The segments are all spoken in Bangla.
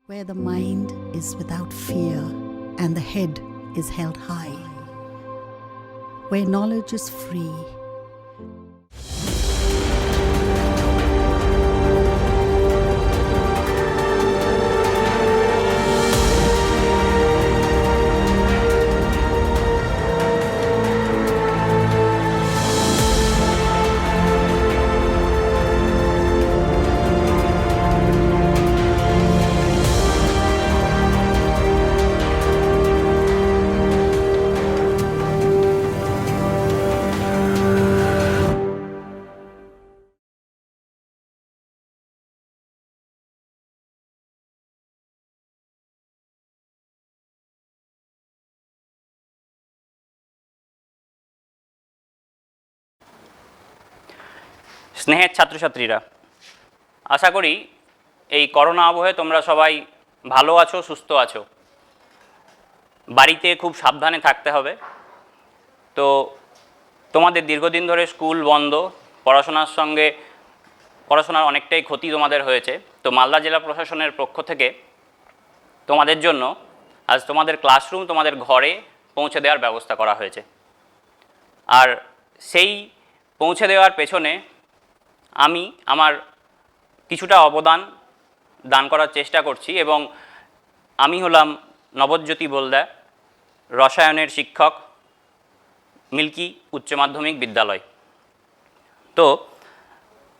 where the mind is without fear and the head is held high, where knowledge is free. স্নেহের ছাত্রছাত্রীরা, আশা করি এই করোনা আবহে তোমরা সবাই ভালো আছো, সুস্থ আছো। বাড়িতে খুব সাবধানে থাকতে হবে। তো তোমাদের দীর্ঘদিন ধরে স্কুল বন্ধ, পড়াশোনার অনেকটাই ক্ষতি তোমাদের হয়েছে। তো মালদা জেলা প্রশাসনের পক্ষ থেকে তোমাদের জন্য আজ তোমাদের ক্লাসরুম তোমাদের ঘরে পৌঁছে দেওয়ার ব্যবস্থা করা হয়েছে। আর সেই পৌঁছে দেওয়ার পেছনে আমি আমার কিছুটা অবদান দান করার চেষ্টা করছি এবং আমি হলাম নবজ্যোতি বলদা, রসায়নের শিক্ষক, মিল্কি উচ্চ মাধ্যমিক বিদ্যালয়। তো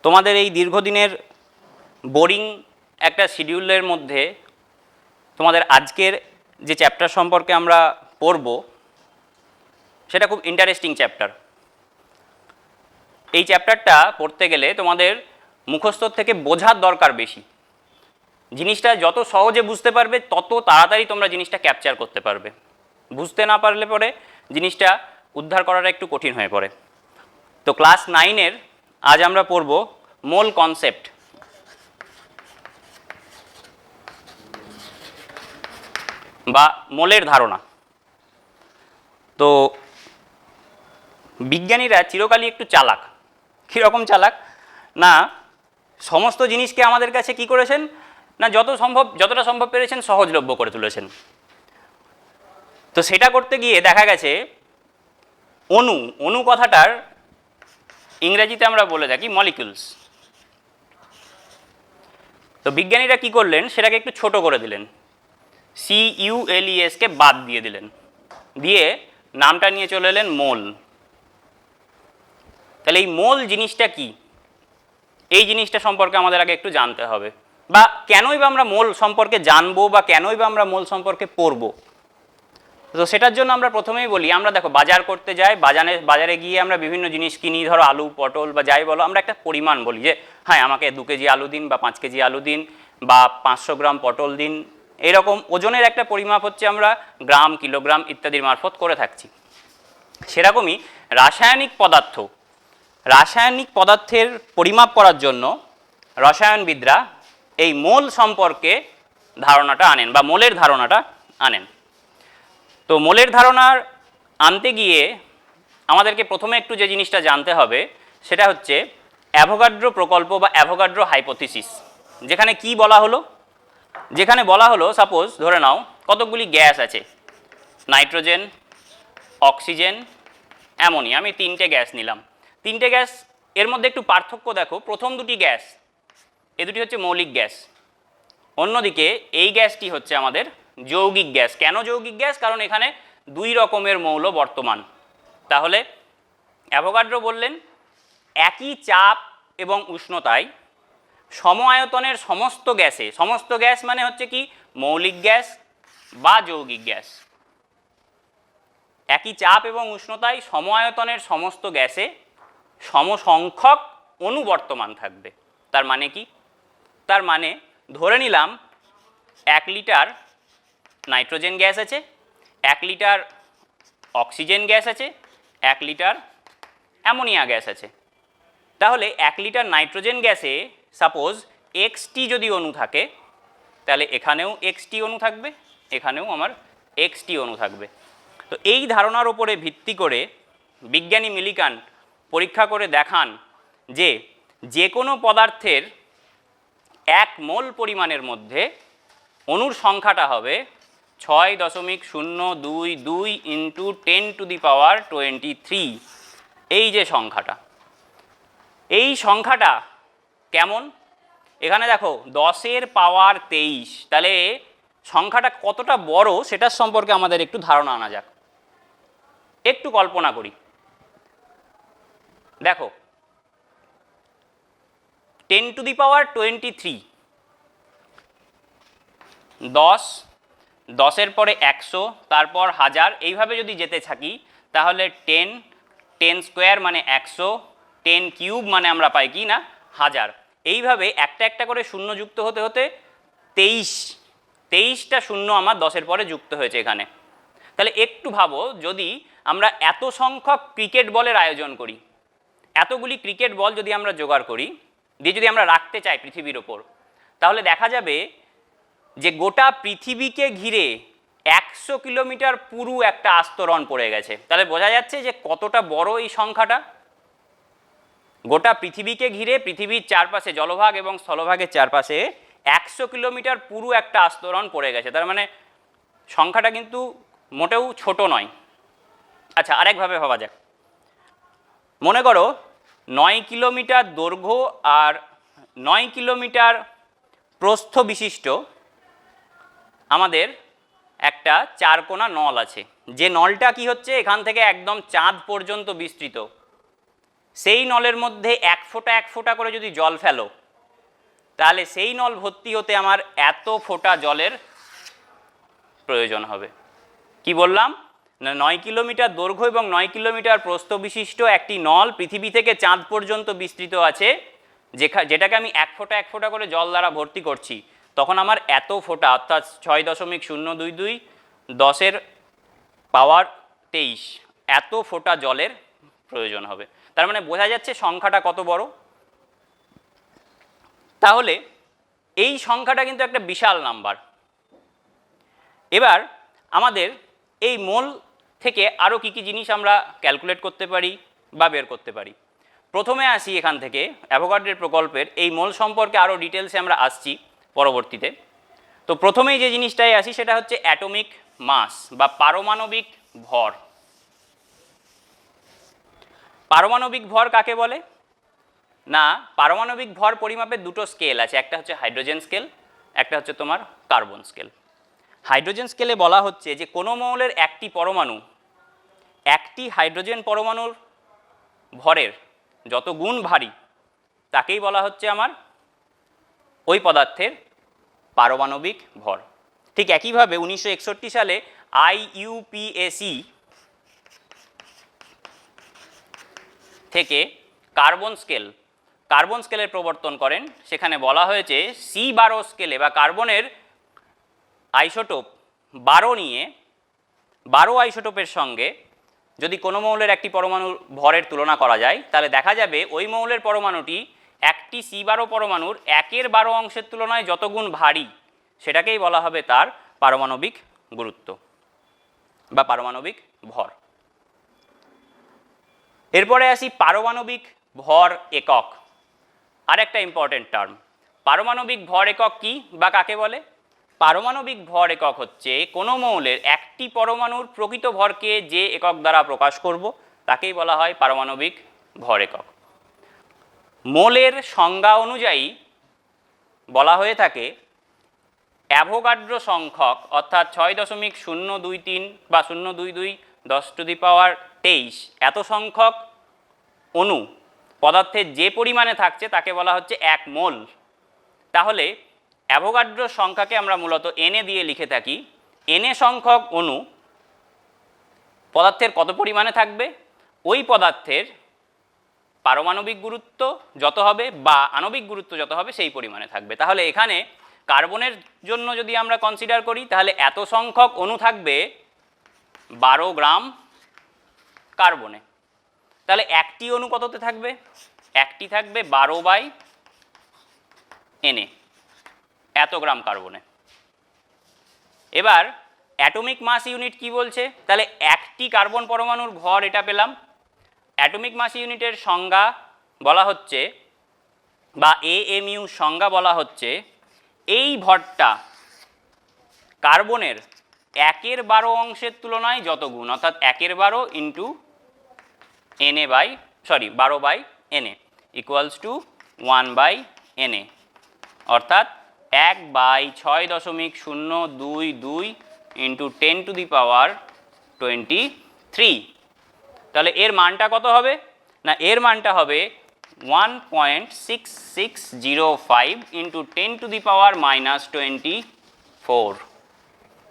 তোমাদের এই দীর্ঘদিনের বোরিং একটা শিডিউলের মধ্যে তোমাদের আজকের যে চ্যাপ্টার সম্পর্কে আমরা পড়ব সেটা খুব ইন্টারেস্টিং চ্যাপ্টার। এই চ্যাপ্টারটা পড়তে গেলে তোমাদের মুখস্থর থেকে বোঝার দরকার বেশি। জিনিসটা যত সহজে বুঝতে পারবে তত তাড়াতাড়ি তোমরা জিনিসটা ক্যাপচার করতে পারবে। বুঝতে না পারলে পরে জিনিসটা উদ্ধার করাটা একটু কঠিন হয়ে পড়ে। তো ক্লাস 9-এর আজ আমরা পড়ব মোল কনসেপ্ট। বা মোলের ধারণা। তো বিজ্ঞানীরা চিরকালই একটু চালাক। কীরকম চালাক না, সমস্ত জিনিসকে আমাদের কাছে কি করেছেন না, যতটা সম্ভব পেরেছেন সহজলভ্য করে তুলেছেন। তো সেটা করতে গিয়ে দেখা গেছে অণু কথাটার ইংরেজিতে আমরা বলে থাকি মলিকিউলস। তো বিজ্ঞানীরা কি করলেন, সেটাকে একটু ছোট করে দিলেন, CULES কে বাদ দিয়ে দিলেন, দিয়ে নামটা নিয়ে চলে এলেন মোল। তাহলে এই মোল জিনিসটা কি, এই জিনিসটা সম্পর্কে আমাদের আগে একটু জানতে হবে। বা কেনই বা আমরা মোল সম্পর্কে জানবো বা কেনই বা আমরা মোল সম্পর্কে পড়বো। তো সেটার জন্য আমরা প্রথমেই বলি, আমরা দেখো বাজার করতে যাই, বাজারে গিয়ে আমরা বিভিন্ন জিনিস কিনি, ধরো আলু, পটল বা যাই বলো, আমরা একটা পরিমাণ বলি যে হ্যাঁ আমাকে 2 কেজি আলু দিন বা 5 কেজি আলু দিন বা 500 গ্রাম পটল দিন। এরকম ওজনের একটা পরিমাপ হচ্ছে আমরা গ্রাম, কিলোগ্রাম ইত্যাদির মারফত করে থাকছি। সেরকমই রাসায়নিক পদার্থের পরিমাপ করার জন্য রসায়নবিদরা এই মোল সম্পর্কে ধারণাটা আনেন বা মোলের ধারণাটা আনেন। তো মোলের ধারণার আনতে গিয়ে আমাদেরকে প্রথমে একটু যে জিনিসটা জানতে হবে সেটা হচ্ছে অ্যাভোগাড্রো প্রকল্প বা অ্যাভোগাড্রো হাইপোথিসিস। যেখানে কি বলা হলো, যেখানে বলা হলো সাপোজ ধরে নাও কতকগুলি গ্যাস আছে, নাইট্রোজেন, অক্সিজেন, অ্যামোনিয়া। আমি 3টে গ্যাস নিলাম। 3টে গ্যাস এর মধ্যে একটু পার্থক্য দেখো, প্রথম দুটি গ্যাস এ দুটি হচ্ছে মৌলিক গ্যাস, অন্যদিকে এই গ্যাসটি হচ্ছে আমাদের যৌগিক গ্যাস। কেন যৌগিক গ্যাস? কারণ এখানে 2 রকমের মৌল বর্তমান। তাহলে অ্যাভোগাড্রো বললেন একই চাপ এবং উষ্ণতায় সম আয়তনের সমস্ত গ্যাস মানে হচ্ছে কি মৌলিক গ্যাস বা যৌগিক গ্যাস, একই চাপ এবং উষ্ণতায় সম আয়তনের সমস্ত গ্যাসে সমসংখ্যক অণু বর্তমান থাকবে। তার মানে কি? তার মানে ধরে নিলাম 1 লিটার নাইট্রোজেন গ্যাস আছে, 1 লিটার অক্সিজেন গ্যাস আছে, 1 লিটার অ্যামোনিয়া গ্যাস আছে। তাহলে 1 লিটার নাইট্রোজেন গ্যাসে সাপোজ XT যদি অণু থাকে, তাহলে এখানেও XT অণু থাকবে, এখানেও আমার XT অণু থাকবে। তো এই ধারণার উপরে ভিত্তি করে বিজ্ঞানী মিলিকান পরীক্ষা করে দেখান যে কোনো পদার্থের 1 মোল পরিমাণের মধ্যে অণুর সংখ্যাটা হবে 6.022 ইন্টু 10⁻23। এই যে সংখ্যাটা, এই সংখ্যাটা কেমন? এখানে দেখো 10⁻23, তাহলে সংখ্যাটা কতটা বড় সেটার সম্পর্কে আমাদের একটু ধারণা আনা যাক। একটু কল্পনা করি, দেখো 10⁻23, 10, 10-এর পরে 100, তারপর 1000, এইভাবে যদি যেতে থাকি তাহলে 10, 10 স্কোয়ার মানে 100, 10 কিউব মানে আমরা পাই কি না 1000। এইভাবে একটা একটা করে শূন্য যুক্ত হতে হতে 23টা শূন্য আমার 10-এর পরে যুক্ত হয়েছে এখানে। তাহলে একটু ভাবো, যদি আমরা এত সংখ্যক ক্রিকেট বলের আয়োজন করি, এতগুলি ক্রিকেট বল যদি আমরা জোগাড় করি, দিয়ে যদি আমরা রাখতে চাই পৃথিবীর ওপর, তাহলে দেখা যাবে যে গোটা পৃথিবীকে ঘিরে 100 কিলোমিটার পুরু একটা আস্তরণ পড়ে গেছে। তাহলে বোঝা যাচ্ছে যে কতটা বড় এই সংখ্যাটা। গোটা পৃথিবীকে ঘিরে পৃথিবীর চারপাশে, জলভাগ এবং স্থলভাগের চারপাশে 100 কিলোমিটার পুরু একটা আস্তরণ পড়ে গেছে। তার মানে সংখ্যাটা কিন্তু মোটেও ছোট নয়। আচ্ছা, আরেকভাবে ভাবা যাক, মনে করো 9 কিলোমিটার দৈর্ঘ্য আর 9 কিলোমিটার প্রস্থ বিশিষ্ট আমাদের একটা চারকোনা নল আছে। যে নলটা কি হচ্ছে, এখান থেকে একদম চাঁদ পর্যন্ত বিস্তৃত। সেই নলের মধ্যে 1 ফোঁটা 1 ফোঁটা করে যদি জল ফেলো, তাহলে সেই নল ভর্তি হতে আমার এত ফোঁটা জলের প্রয়োজন হবে। কি বললাম না, 9 কিলোমিটার দৈর্ঘ্য এবং 9 কিলোমিটার প্রস্থ বিশিষ্ট একটি নল পৃথিবী থেকে চাঁদ পর্যন্ত বিস্তৃত আছে, যেটাকে আমি 1 ফোঁটা 1 ফোঁটা করে জল দ্বারা ভর্তি করছি। তখন আমার এত ফোঁটা, অর্থাৎ 6.022 10⁻23 এত ফোঁটা জলের প্রয়োজন হবে। তার মানে বোঝা যাচ্ছে সংখ্যাটা কত বড়। তাহলে এই সংখ্যাটা কিন্তু একটা বিশাল নাম্বার। এবার আমাদের এই মোল থেকে আরও কী কী জিনিস আমরা ক্যালকুলেট করতে পারি বা বের করতে পারি। প্রথমে আসি এখান থেকে অ্যাভোগাড্রোর প্রকল্পের এই মোল সম্পর্কে আরও ডিটেলসে আমরা আসছি পরবর্তীতে। তো প্রথমেই যে জিনিসটাই আসি সেটা হচ্ছে অ্যাটমিক মাস বা পারমাণবিক ভর। পারমাণবিক ভর কাকে বলে না, পারমাণবিক ভর পরিমাপের দুটো স্কেল আছে, একটা হচ্ছে হাইড্রোজেন স্কেল, একটা হচ্ছে তোমার কার্বন স্কেল। হাইড্রোজেন স্কেলে বলা হচ্ছে যে কোনো মৌলের একটি পরমাণু একটি হাইড্রোজেন পরমাণুর ভরের যত গুণ ভারী তাকেই বলা হচ্ছে আমার ওই পদার্থের পারমাণবিক ভর। ঠিক একইভাবে 1961 সালে IUPAC থেকে কার্বন স্কেলের প্রবর্তন করেন। সেখানে বলা হয়েছে C12 স্কেলে বা কার্বনের আইসোটোপ 12 নিয়ে 12 আইসোটোপের সঙ্গে যদি কোনো মৌলের একটি পরমাণুর ভরের তুলনা করা যায়, তাহলে দেখা যাবে ওই মৌলের পরমাণুটি একটি C12 পরমাণুর 1/12 অংশের তুলনায় যত গুণ ভারী, সেটাকেই বলা হবে তার পারমাণবিক গুরুত্ব বা পারমাণবিক ভর। এরপরে আসি পারমাণবিক ভর একক, আর একটা ইম্পর্টেন্ট টার্ম। পারমাণবিক ভর একক কি বা কাকে বলে? পারমাণবিক ভর একক হচ্ছে কোনো মৌলের একটি পরমাণুর প্রকৃত ভরকে যে একক দ্বারা প্রকাশ করব তাকেই বলা হয় পারমাণবিক ভর একক। মোলের সংজ্ঞা অনুযায়ী বলা হয়ে থাকে অ্যাভোগাড্রো সংখ্যক, অর্থাৎ 6.023 বা 022 10⁻23 এত সংখ্যক অণু পদার্থের যে পরিমাণে থাকছে তাকে বলা হচ্ছে 1 মোল। তাহলে অ্যাভোগাড্রো সংখ্যাকে আমরা মূলত এনে দিয়ে লিখে থাকি। এনে সংখ্যক অণু পদার্থের কত পরিমাণে থাকবে, ওই পদার্থের পারমাণবিক গুরুত্ব যত হবে বা আণবিক গুরুত্ব যত হবে সেই পরিমাণে থাকবে। তাহলে এখানে কার্বনের জন্য যদি আমরা কনসিডার করি, তাহলে এত সংখ্যক অণু থাকবে 12 গ্রাম কার্বনে। তাহলে একটি অণু কততে থাকবে? একটি থাকবে 12/Na, এত গ্রাম কার্বনে। এবার অ্যাটমিক মাস ইউনিট কি বলছে? তাহলে একটি কার্বন পরমাণুর ভর এটা পেলাম। অ্যাটমিক মাস ইউনিটের সংজ্ঞা বলা হচ্ছে বা AMU সংজ্ঞা বলা হচ্ছে এই ভরটা কার্বনের 1/12 অংশের তুলনায় যত গুণ, অর্থাৎ 1/12 into Na by 12/Na equals to 1/Na, অর্থাৎ 1/6.022 ইন্টু 10⁻23। তাহলে এর মানটা কত হবে না, এর মানটা হবে 1.6605 ইন্টু 10⁻24।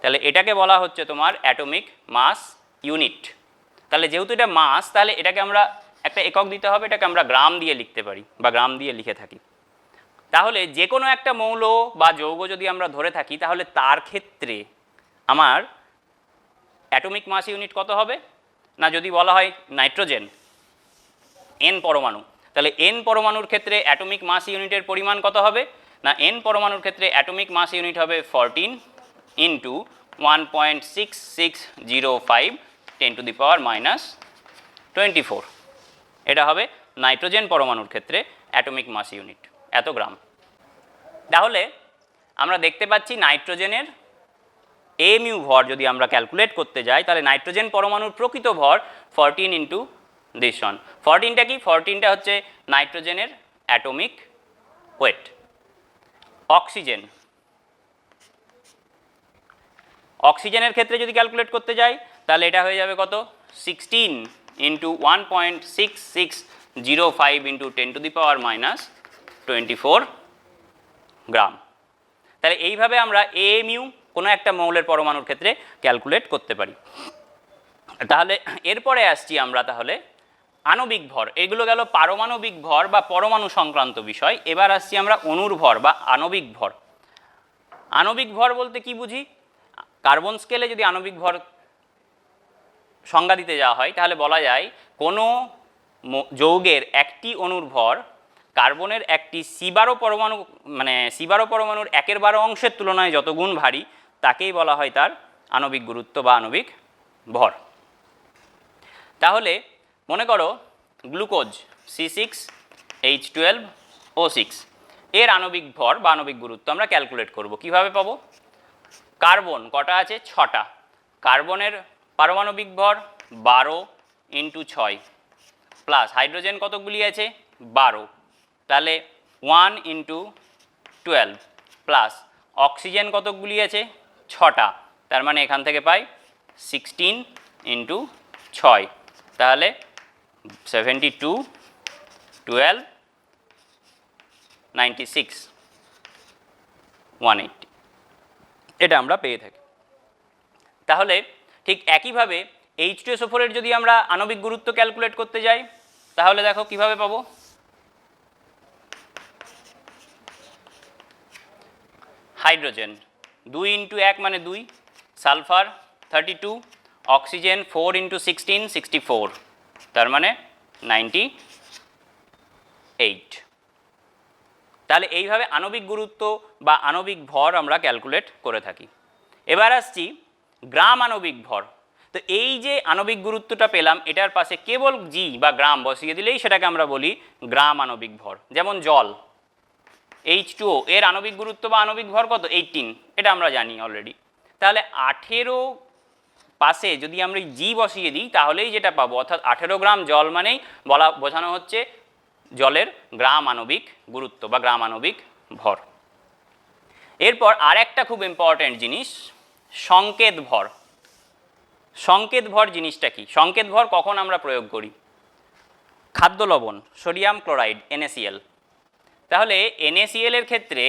তাহলে এটাকে বলা হচ্ছে তোমার অ্যাটমিক মাস ইউনিট। তাহলে যেহেতু এটা মাস, তাহলে এটাকে আমরা একটা একক দিতে হবে, এটাকে আমরা গ্রাম দিয়ে লিখতে পারি বা গ্রাম দিয়ে লিখে থাকি। তাহলে যে কোনো একটা মৌল বা যৌগ যদি আমরা ধরে থাকি, তাহলে তার ক্ষেত্রে আমার অ্যাটমিক মাস ইউনিট কত হবে না, যদি বলা হয় নাইট্রোজেন n পরমাণু, তাহলে n পরমাণুর ক্ষেত্রে অ্যাটমিক মাস ইউনিটের পরিমাণ কত হবে না, n পরমাণুর ক্ষেত্রে অ্যাটমিক মাস ইউনিট হবে 14 ইন্টু 1.6605 10⁻24। এটা হবে নাইট্রোজেন পরমাণুর ক্ষেত্রে অ্যাটমিক মাস ইউনিট, এত গ্রাম। তাহলে আমরা দেখতে পাচ্ছি নাইট্রোজেনের mu ভর যদি আমরা ক্যালকুলেট করতে যাই, তাহলে নাইট্রোজেন পরমাণুর প্রকৃত ভর 14 ইন্টু দিস ওয়ান। 14টা কি, 14টা হচ্ছে নাইট্রোজেনের অ্যাটমিক ওয়েট। অক্সিজেনের ক্ষেত্রে যদি ক্যালকুলেট করতে যাই, তাহলে এটা হয়ে যাবে কত, 16 ইন্টু 1.6605 ইন্টু 10⁻24 গ্রাম। তাহলে এইভাবে আমরা mu কোনো একটা মৌলের পরমাণুর ক্ষেত্রে ক্যালকুলেট করতে পারি। তাহলে এরপরে আসছি আমরা তাহলে আণবিক ভর। এগুলো গেল পারমাণবিক ভর বা পরমাণু সংক্রান্ত বিষয়। এবার আসছি আমরা অণুর ভর বা আণবিক ভর। আণবিক ভর বলতে কি বুঝি, কার্বন স্কেলে যদি আণবিক ভর সংজ্ঞা দিতে যাওয়া হয়, তাহলে বলা যায় কোনো যৌগের একটি অণুর ভর কার্বনের একটি C12 পরমাণু মানে C12 পরমাণুর 1/12 অংশের তুলনায় যত গুণ ভারী, তাকেই বলা হয় তার আণবিক গুরুত্ব বা আণবিক ভর। তাহলে মনে করো গ্লুকোজ C6H12O6 এর আণবিক ভর বা আণবিক গুরুত্ব আমরা ক্যালকুলেট করব। কিভাবে পাবো, কার্বন কটা আছে, 6টা, কার্বনের পারমাণবিক ভর 12 ইন্টু 6 প্লাস হাইড্রোজেন কতগুলি আছে 12, তাহলে 1 ইন্টু 12 প্লাস অক্সিজেন কতগুলি আছে 6টা, তার মানে এখান থেকে পাই 16 ইন্টু 6, তাহলে 72 12 96 180, এটা আমরা পেয়ে থাকি। তাহলে ঠিক একইভাবে H2SO4 এর যদি আমরা আণবিক গুরুত্ব ক্যালকুলেট করতে যাই, তাহলে দেখো কিভাবে পাবো, হাইড্রোজেন 2 ইন্টু 1 মানে 2, সালফার 32, অক্সিজেন 4 ইন্টু 16 64, তার মানে 98। তাহলে এইভাবে আণবিক গুরুত্ব বা আণবিক ভর আমরা ক্যালকুলেট করে থাকি। এবার আসছি গ্রাম আণবিক ভর। তো এই যে আণবিক গুরুত্বটা পেলাম, এটার পাশে কেবল জি বা গ্রাম বসিয়ে দিলেই সেটাকে আমরা বলি গ্রাম আণবিক ভর। যেমন জল H2O এর আণবিক গুরুত্ব বা আণবিক ভর কত, 18, এটা আমরা জানি অলরেডি। তাহলে 18 পাশে যদি আমরা জি বসিয়ে দিই, তাহলেই যেটা পাবো, অর্থাৎ 18 গ্রাম জল মানেই বোঝানো হচ্ছে জলের গ্রাম আণবিক গুরুত্ব বা গ্রাম আণবিক ভর। এরপর আর একটা খুব ইম্পর্ট্যান্ট জিনিস, সংকেত ভর। সংকেত ভর জিনিসটা কি, সংকেত ভর কখন আমরা প্রয়োগ করি, খাদ্য লবণ সোডিয়াম ক্লোরাইড NaCl। তাহলে NaCl এর ক্ষেত্রে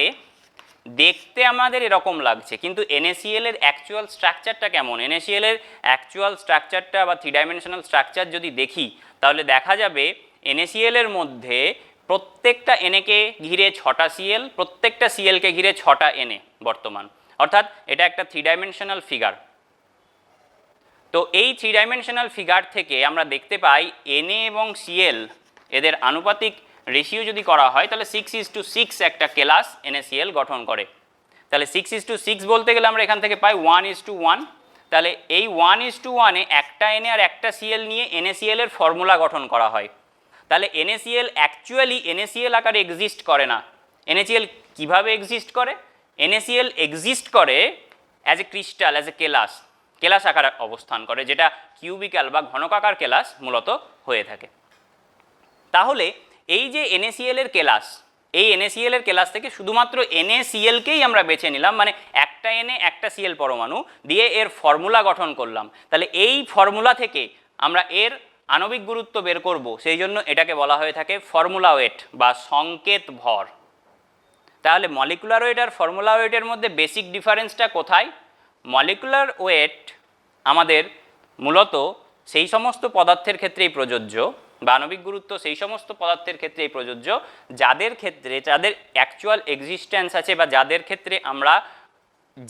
দেখতে আমাদের এরকম লাগছে, কিন্তু NaCl এর অ্যাকচুয়াল স্ট্রাকচারটা কেমন, NaCl এর অ্যাকচুয়াল স্ট্রাকচারটা বা 3 ডাইমেনশনাল স্ট্রাকচার যদি দেখি, তাহলে দেখা যাবে NaCl এর মধ্যে প্রত্যেকটা Na কে ঘিরে 6টা Cl, প্রত্যেকটা Cl কে ঘিরে 6টা Na বর্তমান, অর্থাৎ এটা একটা 3 ডাইমেনশনাল ফিগার। তো এই 3 ডাইমেনশনাল ফিগার থেকে আমরা দেখতে পাই Na এবং Cl এদের আনুপাতিক রেশিও যদি করা হয়, তাহলে 6:6 একটা ক্লাস NaCl গঠন করে। তাহলে 6:6 বলতে গেলে আমরা এখান থেকে পাই 1:1। তাহলে এই 1:1 এ একটা Na আর একটা Cl নিয়ে NaCl এর ফর্মুলা গঠন করা হয়। তাহলে NaCl অ্যাকচুয়ালি NaCl আকারে এক্সিস্ট করে না। NaCl কিভাবে এক্সিস্ট করে, NaCl এক্সিস্ট করে as a crystal, as a কেলাস আকারে অবস্থান করে, যেটা কিউবিক্যাল বা ঘনকাকার কেলাস মূলত হয়ে থাকে। তাহলে এই যে NaCl এর কেলাস, এই NaCl এর কেলাস থেকে শুধুমাত্র NaCl-কেই আমরা বেছে নিলাম, মানে একটা Na একটা Cl পরমাণু দিয়ে এর ফর্মুলা গঠন করলাম। তাহলে এই ফর্মুলা থেকে আমরা এর আণবিক গুরুত্ব বের করব, সেই জন্য এটাকে বলা হয়ে থাকে ফর্মুলা ওয়েট বা সংকেত ভর। তাহলে মলিকুলার ওয়েট আর ফর্মুলা ওয়েটের মধ্যে বেসিক ডিফারেন্সটা কোথায়? মলিকুলার ওয়েট আমাদের মূলত সেই সমস্ত পদার্থের ক্ষেত্রেই প্রযোজ্য, বা আণবিক গুরুত্ব সেই সমস্ত পদার্থের ক্ষেত্রেই প্রযোজ্য যাদের ক্ষেত্রে যাদের অ্যাকচুয়াল এক্সিস্টেন্স আছে, বা যাদের ক্ষেত্রে আমরা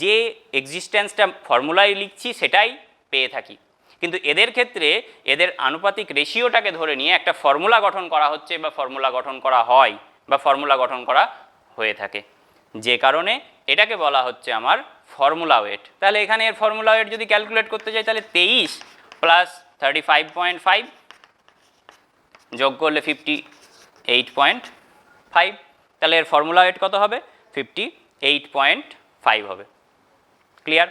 যে এক্সিস্টেন্সটা ফর্মুলায় লিখছি সেটাই পেয়ে থাকি। কিন্তু এদের ক্ষেত্রে এদের আনুপাতিক রেশিওটাকে ধরে নিয়ে একটা ফর্মুলা গঠন করা হচ্ছে, বা ফর্মুলা গঠন করা হয়, বা ফর্মুলা গঠন করা হয়ে থাকে, যে কারণে এটাকে বলা হচ্ছে আমার ফর্মুলা ওয়েট। তাহলে এখানে এর ফর্মুলা ওয়েট যদি ক্যালকুলেট করতে যাই, তাহলে 23 প্লাস 35.5 যোগ করলে 58.5, তাহলে এর ফর্মুলা ওয়েট কত হবে? 58.5 হবে। ক্লিয়ার?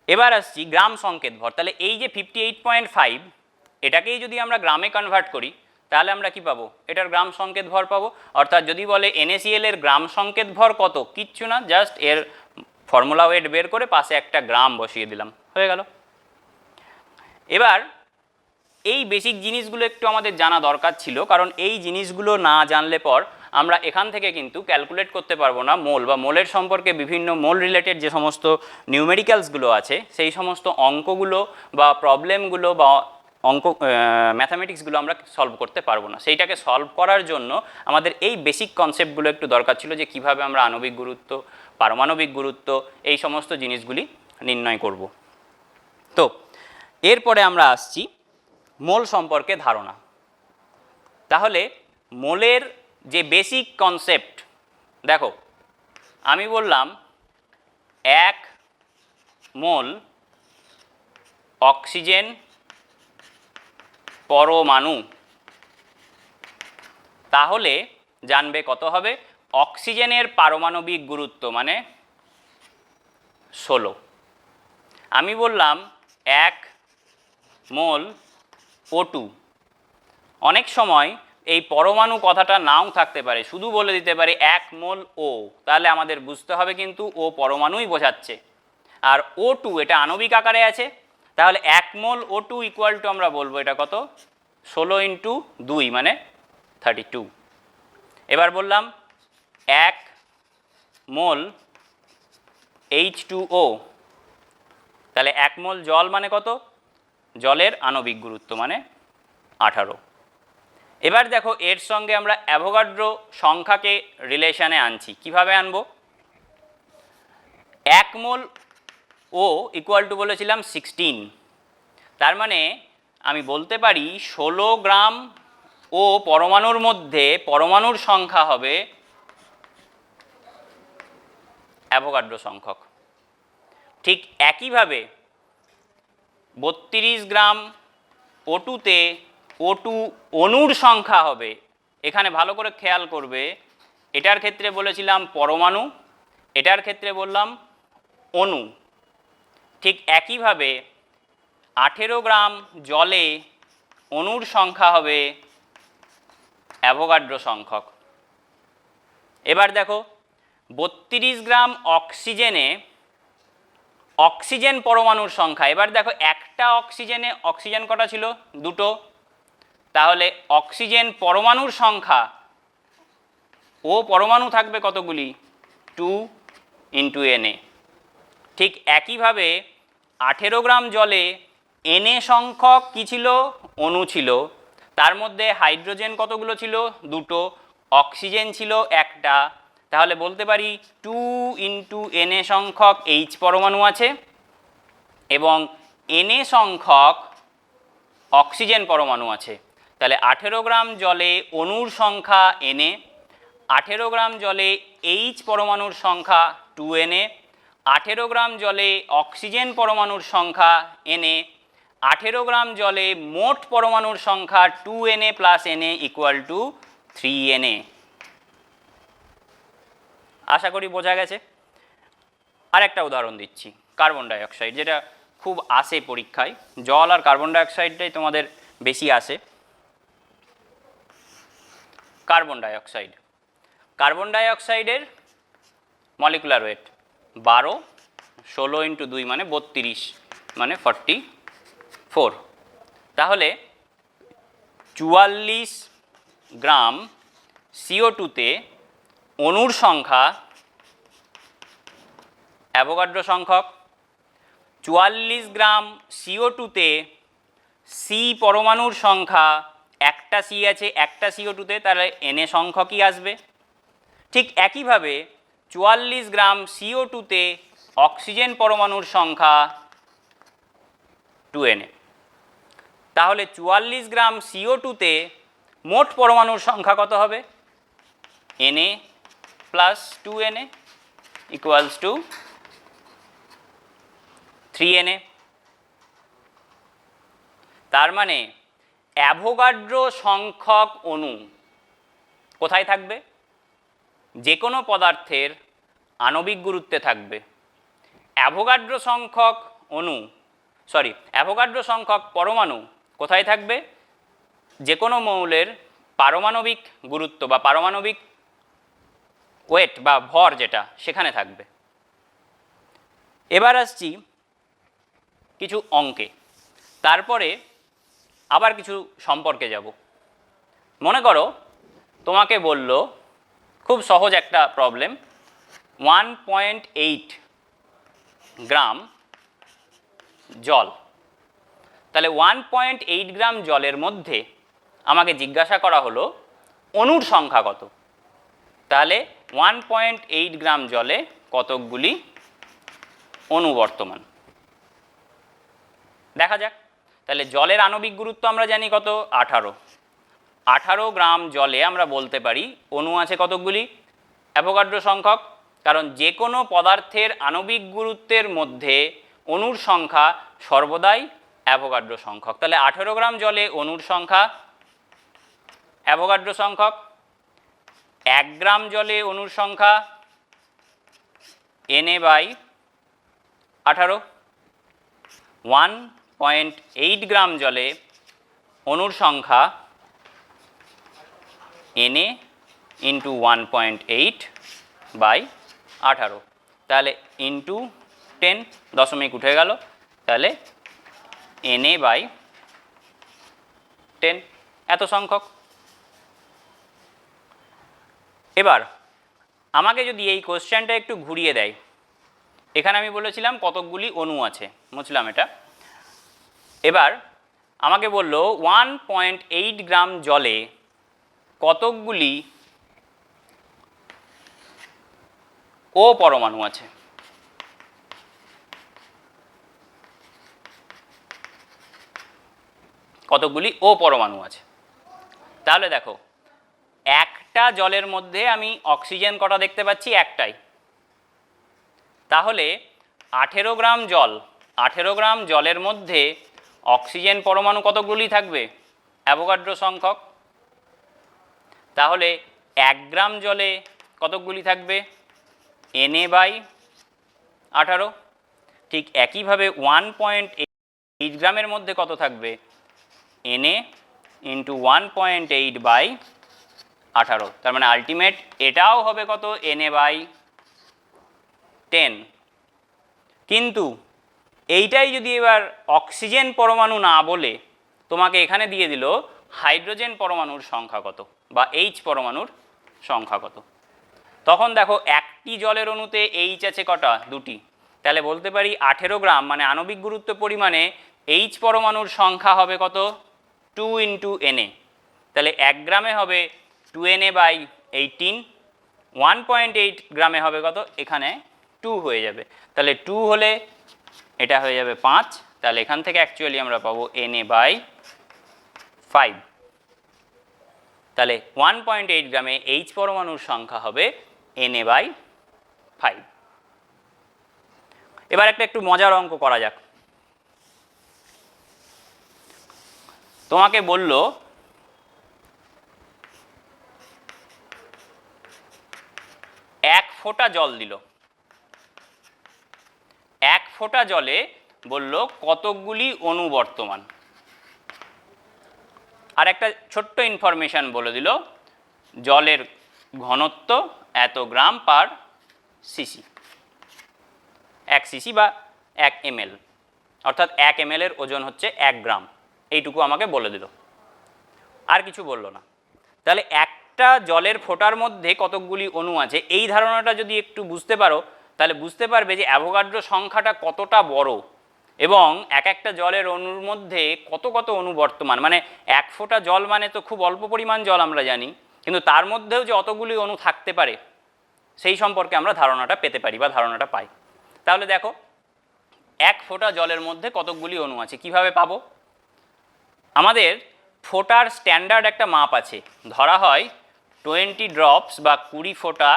এবার আসছি গ্রাম সংকেত ভর। তাহলে এই যে 58.5, এটাকেই যদি আমরা গ্রামে কনভার্ট করি, তাহলে আমরা কি পাবো? এটার গ্রাম সংকেত ভর পাবো। অর্থাৎ যদি বলে NaCl এর গ্রাম সংকেত ভর কত, কিচ্ছু না, জাস্ট এর ফর্মুলা ওয়েট বের করে পাশে একটা গ্রাম বসিয়ে দিলাম, হয়ে গেল। এবার এই বেসিক জিনিসগুলো একটু আমাদের জানা দরকার ছিল, কারণ এই জিনিসগুলো না জানলে পর আমরা এখান থেকে কিন্তু ক্যালকুলেট করতে পারবো না মোল, বা মোলের সম্পর্কে বিভিন্ন মোল রিলেটেড যে সমস্ত নিউমেরিক্যালসগুলো আছে, সেই সমস্ত অঙ্কগুলো বা প্রবলেমগুলো বা ম্যাথামেটিক্সগুলো আমরা সলভ করতে পারবো না। সেইটাকে সলভ করার জন্য আমাদের এই বেসিক কনসেপ্টগুলো একটু দরকার ছিল, যে কিভাবে আমরা আণবিক গুরুত্ব, পারমাণবিক গুরুত্ব, এই সমস্ত জিনিসগুলি নির্ণয় করব। তো এরপরে আমরা আসছি মোল সম্পর্কে ধারণা। তাহলে মোলের যে বেসিক কনসেপ্ট, দেখো আমি বললাম 1 মোল অক্সিজেন পরমাণু, তাহলে জানবে কত হবে? অক্সিজেনের পারমাণবিক গুরুত্ব মানে 16। আমি বললাম 1 মোল O2, অনেক সময় এই পরমাণু কথাটা নাও থাকতে পারে, শুধু বলে দিতে পারে 1 মোল O, তাহলে আমাদের বুঝতে হবে কিন্তু ও পরমাণুই বোঝাচ্ছে। আর O2 এটা আণবিক আকারে আছে, তাহলে 1 মোল O2 ইকুয়াল টু আমরা বলবো এটা কত? 16 ইন্টু 2 মানে 32। এবার বললাম 1 মোল H2O, তাহলে 1 মোল জল মানে কত? জলের আণবিক গুরুত্ব মানে 18। এবার দেখো এর সঙ্গে আমরা অ্যাভোগাড্রো সংখ্যাকে রিলেশনে আনছি। কিভাবে আনবো? 1 মোল ও ইকুয়াল টু বলেছিলাম 16, তার মানে আমি বলতে পারি 16 গ্রাম ও পরমাণুর মধ্যে পরমাণুর সংখ্যা হবে অ্যাভোগাড্রো সংখ্যক। ঠিক একইভাবে 32 গ্রাম O2-তে O2 অণুর সংখ্যা হবে। এখানে ভালো করে খেয়াল করবে, এটার ক্ষেত্রে বলেছিলাম পরমাণু, এটার ক্ষেত্রে বললাম অণু। ঠিক একইভাবে 18 গ্রাম জলে অণুর সংখ্যা হবে অ্যাভোগাড্রো সংখ্যক। এবার দেখো 32 গ্রাম অক্সিজেনে অক্সিজেন পরমাণুর সংখ্যা, এবার দেখো একটা অক্সিজেনে অক্সিজেন কটা ছিল? 2টো, তাহলে অক্সিজেন পরমাণুর সংখ্যা, ও পরমাণু থাকবে কতগুলি? 2 ইন্টু Na। ঠিক একইভাবে 18 গ্রাম জলে Na সংখ্যক কী ছিল? অণু ছিল, তার মধ্যে হাইড্রোজেন কতগুলো ছিল? 2টো, অক্সিজেন ছিল একটা, তাহলে বলতে পারি 2 ইন্টু Na সংখ্যক H পরমাণু আছে, এবং Na সংখ্যক অক্সিজেন পরমাণু আছে। তাহলে 18 গ্রাম জলে অণুর সংখ্যা Na, 18 গ্রাম জলে H পরমাণুর সংখ্যা 2Na, 18 গ্রাম জলে অক্সিজেন পরমাণুর সংখ্যা Na, 18 গ্রাম জলে মোট পরমাণুর সংখ্যা 2Na plus Na equal to 3Na। আশা করি বোঝা গেছে। আর একটা উদাহরণ দিচ্ছি, কার্বন ডাইঅক্সাইড, যেটা খুব আসে পরীক্ষায়। জল আর কার্বন ডাইঅক্সাইডটাই তোমাদের বেশি আসে। কার্বন ডাইঅক্সাইড, কার্বন ডাইঅক্সাইডের মলিকুলার ওয়েট 12, 16 ইন্টু 2 মানে 32, মানে 44। তাহলে 44 গ্রাম CO2-তে অণুর সংখ্যা, অ্যাভোগাড্রো সংখ্যক, 44 গ্রাম CO2-তে সি পরমাণুর সংখ্যা, একটা সি আছে একটা CO2-তে, তাহলে এনএ সংখ্যকই আসবে। ঠিক একইভাবে 44 গ্রাম CO2-তে অক্সিজেন পরমাণুর সংখ্যা 2Na। তাহলে 44 গ্রাম CO2-তে মোট পরমাণুর সংখ্যা কত হবে? Na plus 2Na equals to 3Na। তার মানে অ্যাভোগাড্রো সংখ্যক অণু কোথায় থাকবে? যে কোনো পদার্থের আণবিক গুরুত্বে থাকবে। অ্যাভোগাড্রো সংখ্যক অণু, অ্যাভোগাড্রো সংখ্যক পরমাণু কোথায় থাকবে? যে কোনো মৌলের পারমাণবিক গুরুত্ব বা পারমাণবিক ওয়েট বা ভর যেটা, সেখানে থাকবে। এবার আসছি কিছু অঙ্কে, তারপরে আবার কিছু সম্পর্কে যাব। মনে করো তোমাকে বলল, খুব সহজ একটা প্রবলেম, 1.8 গ্রাম জল। তাহলে 1.8 গ্রাম জলের মধ্যে আমাকে জিজ্ঞাসা করা হলো অণুর সংখ্যা কত। তাহলে 1.8 গ্রাম জলে কতকগুলি অণু বর্তমান, দেখা যাক। তাহলে জলের আণবিক গুরুত্ব আমরা জানি কত, 18। 18 গ্রাম জলে আমরা বলতে পারি অণু আছে কতকগুলি, অ্যাভোগাড্রো সংখ্যক, কারণ যে কোনো পদার্থের আণবিক গুরুত্বের মধ্যে অণুর সংখ্যা সর্বদাই অ্যাভোগাড্রো সংখ্যক। তাহলে 18 গ্রাম জলে অণুর সংখ্যা অ্যাভোগাড্রো সংখ্যক। 1 গ্রাম জলে অণুর সংখ্যা Na/18। 1.8 গ্রাম জলে অণুর সংখ্যা Na ইন্টু 1.8/18, তাহলে ইন্টু 10, দশমিক উঠে গেল, তাহলে Na/10 এত সংখ্যক। এবার আমাকে যদি এই কোশ্চেনটা একটু ঘুরিয়ে দেয়, এখানে আমি বলেছিলাম কতকগুলি অণু আছে, বুঝলাম এটা। এবার আমাকে বলল 1.8 গ্রাম জলে কতকগুলি ও পরমাণু আছে। কতকগুলি ও পরমাণু আছে। তাহলে দেখো, একটা জলের মধ্যে আমি অক্সিজেন কটা দেখতে পাচ্ছি, একটাই। তাহলে 18 গ্রাম জল, 18 গ্রাম জলের মধ্যে অক্সিজেন পরমাণু কতগুলি থাকবে, অ্যাভোগাড্রো সংখ্যক। তাহলে 1 গ্রাম জলে কতগুলি থাকবে, Na/18। ঠিক একইভাবে 1.8 গ্রামের মধ্যে কত থাকবে, Na ইন্টু 1.8/18। তার মানে আলটিমেট এটাও হবে কত, Na/10। কিন্তু এইটাই যদি এবার অক্সিজেন পরমাণু না বলে তোমাকে এখানে দিয়ে দিল হাইড্রোজেন পরমাণুর সংখ্যা কত বা H পরমাণুর সংখ্যা কত, তখন দেখো একটি জলের অণুতে H আছে কটা, দুটি। তাহলে বলতে পারি 18 গ্রাম মানে আণবিক গুরুত্ব পরিমাণে H পরমাণুর সংখ্যা হবে কত, 2 ইন্টু Na। তাহলে 1 গ্রামে হবে 2Na/18, 1.8 গ্রামে হবে কত, এখানে 2 হয়ে যাবে। তাহলে 2 হলে এটা হয়ে যাবে 5, তাহলে এখান থেকে অ্যাকচুয়ালি আমরা পাবো Na/5। তাহলে 1.8 গ্রামে H পরমাণুর সংখ্যা হবে Na/5। এবার একটু মজার অঙ্ক করা যাক। তোমাকে বলল এক ফোঁটা জল দিল, ফোঁটা জলে বলল কতকগুলি অণু বর্তমান। আর একটা ছোট্ট ইনফরমেশন বলে দিল, জলের ঘনত্ব এত গ্রাম পার সিসি, 1 সিসি বা 1 ml, অর্থাৎ 1 ml এর ওজন হচ্ছে 1 গ্রাম। এইটুকু আমাকে বলে দিল, আর কিছু বলল না। তাহলে একটা জলের ফোঁটার মধ্যে কতকগুলি অণু আছে, এই ধারণাটা যদি একটু বুঝতে পারো তাহলে বুঝতে পারবে যে অ্যাভোগাড্রো সংখ্যাটা কতটা বড় এবং এক একটা জলের অণুর মধ্যে কত কত অণু বর্তমান। মানে 1 ফোঁটা জল মানে তো খুব অল্প পরিমাণ জল আমরা জানি, কিন্তু তার মধ্যেও যে অতগুলি অণু থাকতে পারে সেই সম্পর্কে আমরা ধারণাটা পেতে পারি বা ধারণাটা পাই। তাহলে দেখো 1 ফোঁটা জলের মধ্যে কতকগুলি অণু আছে, কিভাবে পাবো? আমাদের ফোঁটার স্ট্যান্ডার্ড একটা মাপ আছে, ধরা হয় 20 ড্রপস বা 20 ফোঁটা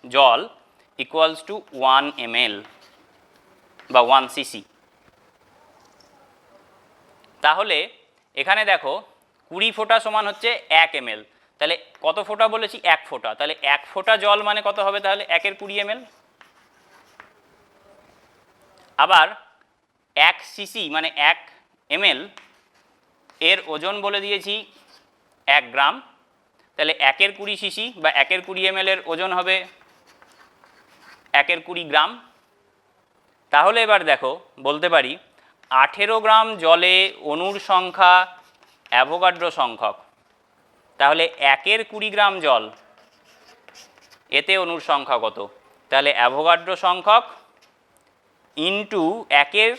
জল ইকুয়ালস টু 1 ml বা 1 সিসি। তাহলে এখানে দেখো 20 ফোঁটা সমান হচ্ছে 1 ml, তাহলে কত ফোঁটা বলেছি? 1 ফোঁটা। তাহলে 1 ফোঁটা জল মানে কত হবে? তাহলে 1 এর 20 ml। আবার 1 সিসি মানে 1 ml এর ওজন বলে দিয়েছি 1 গ্রাম, তাহলে 1 এর 20 সিসি বা 1 এর 20 ml এর ওজন হবে 1 এর 20 গ্রাম। তাহলে এবার দেখো বলতে পারি 18 গ্রাম জলে অণুর সংখ্যা অ্যাভোগাড্রো সংখ্যক, তাহলে 1 এর 20 গ্রাম জল এতে অণুর সংখ্যা কত? তাহলে অ্যাভোগাড্রো সংখ্যক ইন্টু 1 এর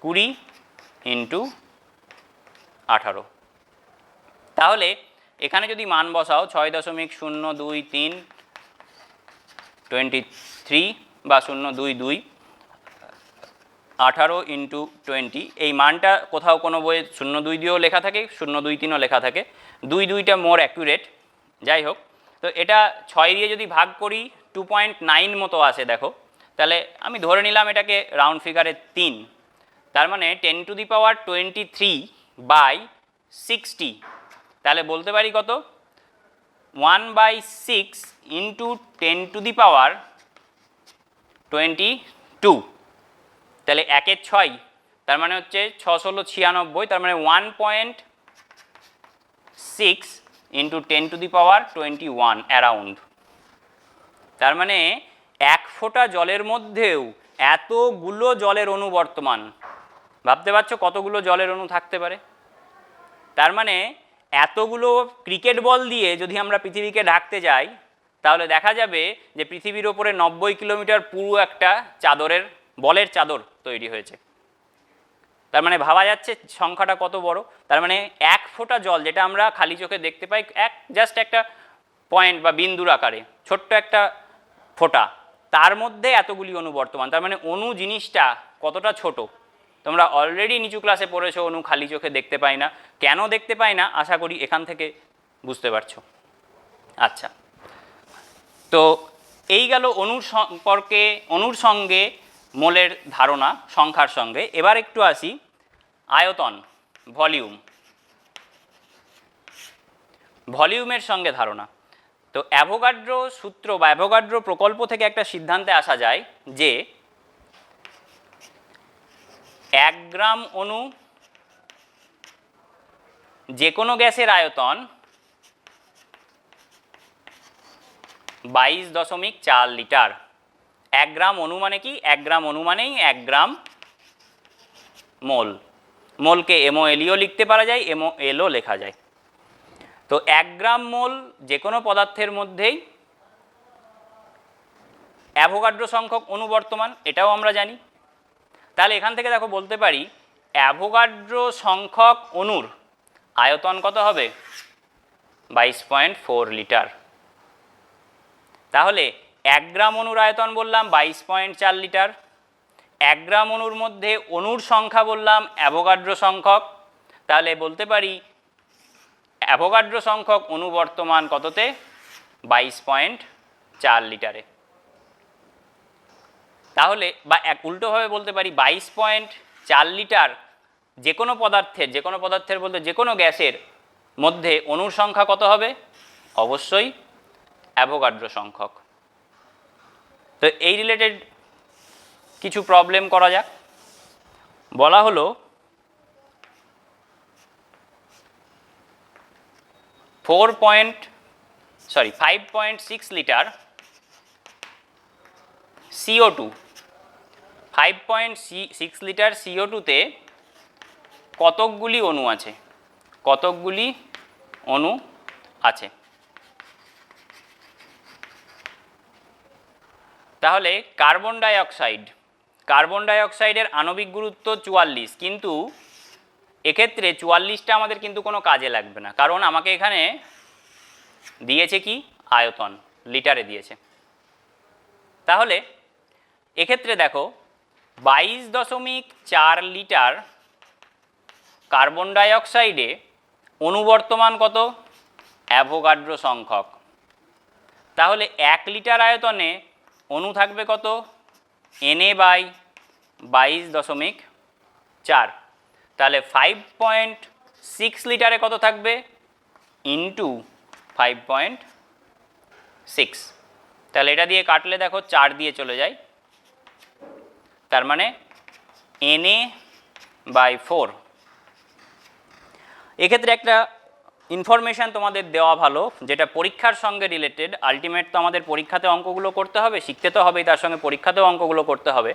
20 ইন্টু 18। তাহলে এখানে যদি মান বসাও 6.0223 বা 022 18 ইন্টু 20, এই মানটা কোথাও কোনো বইয়ে 02 দিয়েও লেখা থাকে, 023ও লেখা থাকে, 22টা মোর অ্যাকুরেট। যাই হোক, তো এটা 6 দিয়ে যদি ভাগ করি 2.9 মতো আসে দেখো, তাহলে আমি ধরে নিলাম এটাকে রাউন্ড ফিগারে 3, তার মানে 10⁻23/60। তাহলে বলতে পারি কত? 1/6 ইন্টু 10⁻22। তাহলে 1 এর 6, তার মানে হচ্ছে 6×6=96, তার মানে 1.6 ইন্টু 10⁻21 অ্যারাউন্ড। তার মানে 1 ফোঁটা জলের মধ্যেও এতগুলো জলের অণু বর্তমান। ভাবতে পারছো কতগুলো জলের অণু থাকতে পারে? তার মানে এতগুলো ক্রিকেট বল দিয়ে যদি আমরা পৃথিবীকে ঢাকতে যাই তাহলে দেখা যাবে যে পৃথিবীর ওপরে 90 কিলোমিটার পুরো একটা চাদরের বলের চাদর তৈরি হয়েছে। তার মানে ভাবা যাচ্ছে সংখ্যাটা কত বড়। তার মানে 1 ফোঁটা জল, যেটা আমরা খালি চোখে দেখতে পাই জাস্ট একটা পয়েন্ট বা বিন্দুর আকারে ছোট্ট একটা ফোঁটা, তার মধ্যে এতগুলি অণু বর্তমান। তার মানে অণু জিনিসটা কতটা ছোট। তোমরা অলরেডি নিচু ক্লাসে পড়েছো অণু খালি চোখে দেখতে পাই না। কেন দেখতে পাই না আশা করি এখান থেকে বুঝতে পারছো। আচ্ছা, তো এই গেল অণুর সম্পর্কে, অণুর সঙ্গে মোলের ধারণা সংখ্যার সঙ্গে। এবার একটু আসি আয়তন, ভলিউম, ভলিউমের সঙ্গে ধারণা। তো অ্যাভোগাড্রো সূত্র বা অ্যাভোগাড্রো প্রকল্প থেকে একটা সিদ্ধান্তে আসা যায় যে 1 গ্রাম অণু যে কোনো গ্যাসের আয়তন 22.4 লিটার। 1 গ্রাম অণু মানে কি? 1 গ্রাম অণু মানেই 1 গ্রাম মোল। মোলকে MOLও লিখতে পারা যায়, MOLও লেখা যায়। তো 1 গ্রাম মোল যে কোনো পদার্থের মধ্যেই অ্যাভোগাড্রো সংখ্যক অণু বর্তমান, এটাও আমরা জানি। তাহলে এখান থেকে দেখো বলতে পারি অ্যাভোগাড্রো সংখ্যক অণুর আয়তন কত হবে? 22.4 লিটার। তাহলে 1 গ্রাম অণুর আয়তন বললাম 22.4 লিটার। 1 গ্রাম অণুর মধ্যে অণুর সংখ্যা বললাম অ্যাভোগাড্রো সংখ্যক, তাহলে বলতে পারি অ্যাভোগাড্রো সংখ্যক অণু বর্তমান কততে? 22.4 লিটারে। তাহলে বা উল্টোভাবে বলতে পারি 22.4 লিটার যে কোনো পদার্থের বলতে যে কোনো গ্যাসের মধ্যে অণুর সংখ্যা কত হবে? অবশ্যই অ্যাভোগাড্রো সংখ্যক। তো এই রিলেটেড কিছু প্রবলেম করা যাক। বলা হলো 5.6 লিটার CO2, 5.6 লিটার CO2-তে কতকগুলি অণু আছে, কতকগুলি অণু আছে। তাহলে কার্বন ডাইঅক্সাইডের আণবিক গুরুত্ব 44, কিন্তু এক্ষেত্রে 44টা আমাদের কিন্তু কোনো কাজে লাগবে না, কারণ আমাকে এখানে দিয়েছে কি আয়তন, লিটারে দিয়েছে। তাহলে এক্ষেত্রে দেখো 22.4 লিটার কার্বন ডাইঅক্সাইডে অনুবর্তমান কত, অ্যাভোগাড্রো সংখ্যক। তাহলে 1 লিটার আয়তনে অণু থাকবে কত, Na/22.4। তাহলে 5.6 লিটারে কত থাকবে, ইন্টু 5.6। তাহলে এটা দিয়ে কাটলে দেখো 4 দিয়ে চলে যায়, তার মানে Na/4। এক্ষেত্রে একটা ইনফরমেশান তোমাদের দেওয়া ভালো, যেটা পরীক্ষার সঙ্গে রিলেটেড। আলটিমেট তো আমাদের পরীক্ষাতে অঙ্কগুলো করতে হবে, শিখতে তো হবেই, তার সঙ্গে পরীক্ষাতেও অঙ্কগুলো করতে হবে।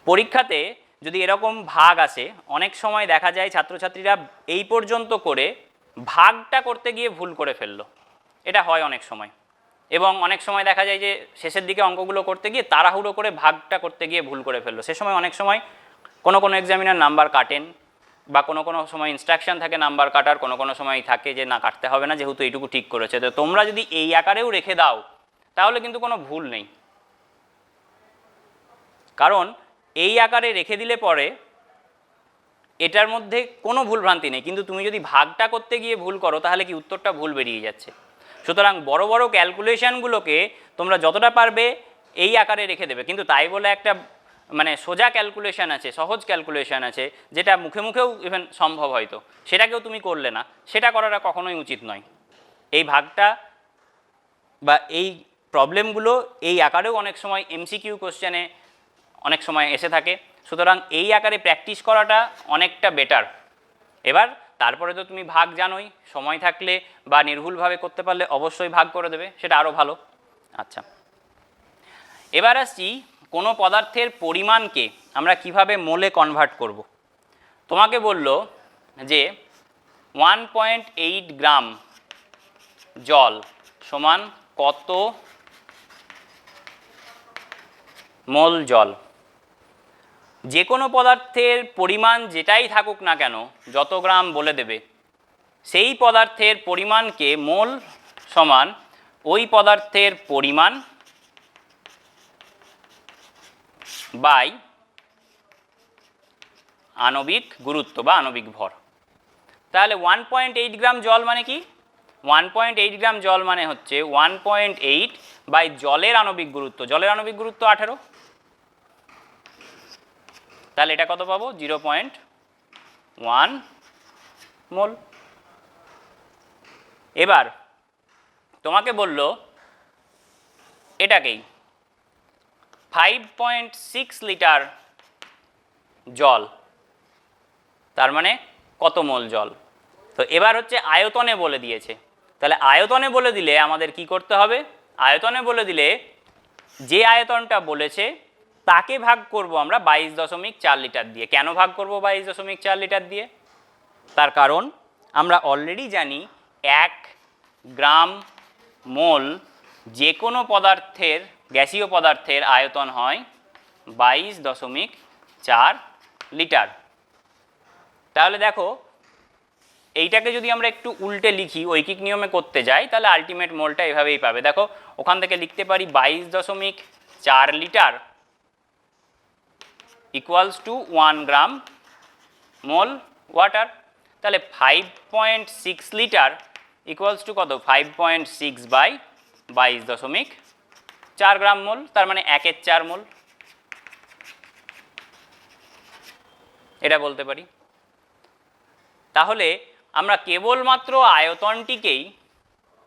পরীক্ষাতে যদি এরকম ভাগ আসে, অনেক সময় দেখা যায় ছাত্রছাত্রীরা এই পর্যন্ত করে ভাগটা করতে গিয়ে ভুল করে ফেললো, এটা হয় অনেক সময়। এবং অনেক সময় দেখা যায় যে শেষের দিকে অঙ্কগুলো করতে গিয়ে তাড়াহুড়ো করে ভাগটা করতে গিয়ে ভুল করে ফেললো। সে সময় অনেক সময় কোনো এক্সামিনার নাম্বার কাটেন, বা কোনো সময় ইনস্ট্রাকশন থাকে নাম্বার কাটার, কোনো সময় থাকে যে না কাটতে হবে না, যেহেতু এইটুকু ঠিক করেছে। তো তোমরা যদি এই আকারেও রেখে দাও তাহলে কিন্তু কোনো ভুল নেই, কারণ এই আকারে রেখে দিলে পরে এটার মধ্যে কোনো ভুলভ্রান্তি নেই। কিন্তু তুমি যদি ভাগটা করতে গিয়ে ভুল করো তাহলে কি উত্তরটা ভুল বেরিয়ে যাচ্ছে। সুতরাং বড় বড় ক্যালকুলেশনগুলোকে তোমরা যতটা পারবে এই আকারে রেখে দেবে, কিন্তু তাই বলে একটা মানে সোজা ক্যালকুলেশন আছে, সহজ ক্যালকুলেশন আছে, যেটা মুখে মুখেও ইভেন সম্ভব হয়তো, সেটাকেও তুমি করলে না, সেটা করাটা কখনোই উচিত নয়। এই ভাগটা বা এই প্রবলেমগুলো এই আকারেও অনেক সময় এমসিকিউ কোশ্চেনে অনেক সময় এসে থাকে। সুতরাং এই আকারে প্র্যাকটিস করাটা অনেকটা বেটার। এবার তারপরে তো তুমি ভাগ জানোই, সময় থাকলে বা নির্ভুলভাবে করতে পারলে অবশ্যই ভাগ করে দেবে, সেটা আরও ভালো। আচ্ছা, এবার আসছি কোনো পদার্থের পরিমাণকে আমরা কিভাবে মোলে কনভার্ট করব। তোমাকে বলল যে 1.8 গ্রাম জল সমান কত মোল জল। যে কোনো পদার্থের পরিমাণ যেটাই থাকুক না কেন, যত গ্রাম বলে দেবে, সেই পদার্থের পরিমাণকে মোল সমান ওই পদার্থের পরিমাণ বাই আণবিক গুরুত্ব বা আণবিক ভর। তাহলে 1.8 গ্রাম জল মানে কি, 1.8 গ্রাম জল মানে হচ্ছে 1.8 বাই জলের আণবিক গুরুত্ব। জলের আণবিক গুরুত্ব 18, তাহলে এটা কত পাবো, 0.1 মোল। এবার তোমাকে বলল এটাকেই 5.6 লিটার জল, তার মানে কত মোল জল। তো এবার হচ্ছে আয়তনে বলে দিয়েছে। তাহলে আয়তনে বলে দিলে আমাদের কি করতে হবে, আয়তনে বলে দিলে যে আয়তনটা বলেছে তাকে ভাগ করব আমরা 22.4 লিটার দিয়ে। কেন ভাগ করব 22.4 লিটার দিয়ে, তার কারণ আমরা অলরেডি জানি 1 গ্রাম মোল যে কোনো পদার্থের, গ্যাসীয় পদার্থের আয়তন হয় 22.4 লিটার। তাহলে দেখো এইটাকে যদি আমরা একটু উল্টে লিখি, ঐকিক নিয়মে করতে যাই, তাহলে আলটিমেট মোলটা এভাবেই পাবে। দেখো ওখান থেকে লিখতে পারি 22.4 litre equals to 1 gram mole water. তাহলে 5.6 লিটার ইকুয়ালস টু কত, 5.6 বাই 22.4 গ্রাম মোল, তার মানে 1/4 মোল, এটা বলতে পারি। তাহলে আমরা কেবলমাত্র আয়তনটিকেই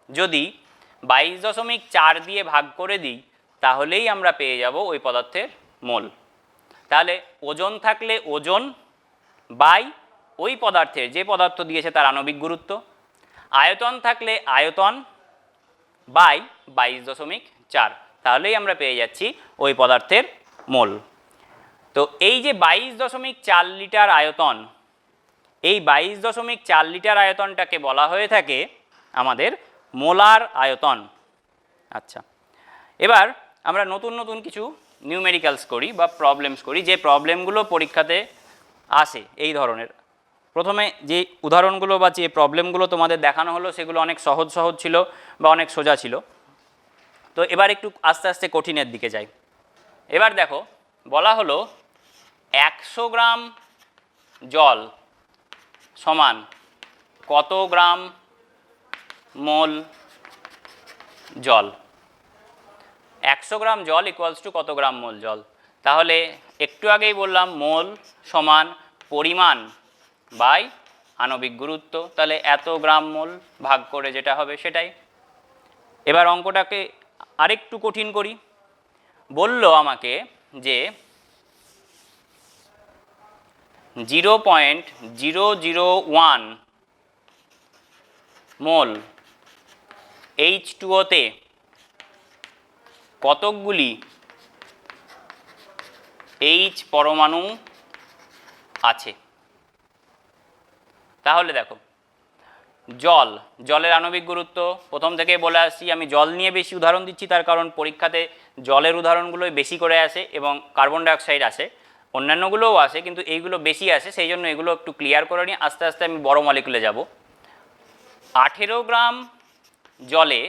যদি 22.4 দিয়ে ভাগ করে দিই তাহলেই আমরা পেয়ে যাব ওই পদার্থের মোল। তাহলে ওজন থাকলে ওজন বাই ওই পদার্থের, যে পদার্থ দিয়েছে তার আণবিক গুরুত্ব, আয়তন থাকলে আয়তন বাই 22.4, তাহলেই আমরা পেয়ে যাচ্ছি ওই পদার্থের মোল। তো এই যে 22.4 লিটার আয়তন, এই 22.4 লিটার আয়তনটাকে বলা হয়ে থাকে আমাদের মোলার আয়তন। আচ্ছা, এবার আমরা নতুন নতুন কিছু নিউমেরিক্যালস করি বা প্রবলেমস করি, যে প্রবলেমগুলো পরীক্ষাতে আসে এই ধরনের। প্রথমে যে উদাহরণগুলো বা যে প্রবলেমগুলো তোমাদের দেখানো হলো সেগুলো অনেক সহজ সহজ ছিল বা অনেক সোজা ছিল। তো এবার একটু আস্তে আস্তে কঠিনের দিকে যাই। এবার দেখো, বলা হলো 100 গ্রাম জল সমান কত গ্রাম মোল জল। 100 গ্রাম জল ইকুয়ালস টু কত গ্রাম মোল জল। তাহলে একটু আগেই বললাম মোল সমান পরিমাণ বাই আণবিক গুরুত্ব, তাহলে এত গ্রাম মোল ভাগ করে যেটা হবে সেটাই। এবার অঙ্কটাকে আরেকটু কঠিন করি। বলল আমাকে যে 0.001 মোল H2O তে কতকগুলি H পরমাণু আছে। তাহলে দেখো, জলের আণবিক গুরুত্ব প্রথম থেকে বলে আসছি, আমি জল নিয়ে বেশি উদাহরণ দিচ্ছি তার কারণ পরীক্ষাতে জলের উদাহরণগুলোই বেশি করে আসে এবং কার্বন ডাইঅক্সাইড আসে, অন্যান্যগুলোও আসে কিন্তু এইগুলো বেশি আসে, সেই জন্য এগুলো একটু ক্লিয়ার করে নিই। আস্তে আস্তে আমি বড় মলিকুলে যাব। 18 গ্রাম জলে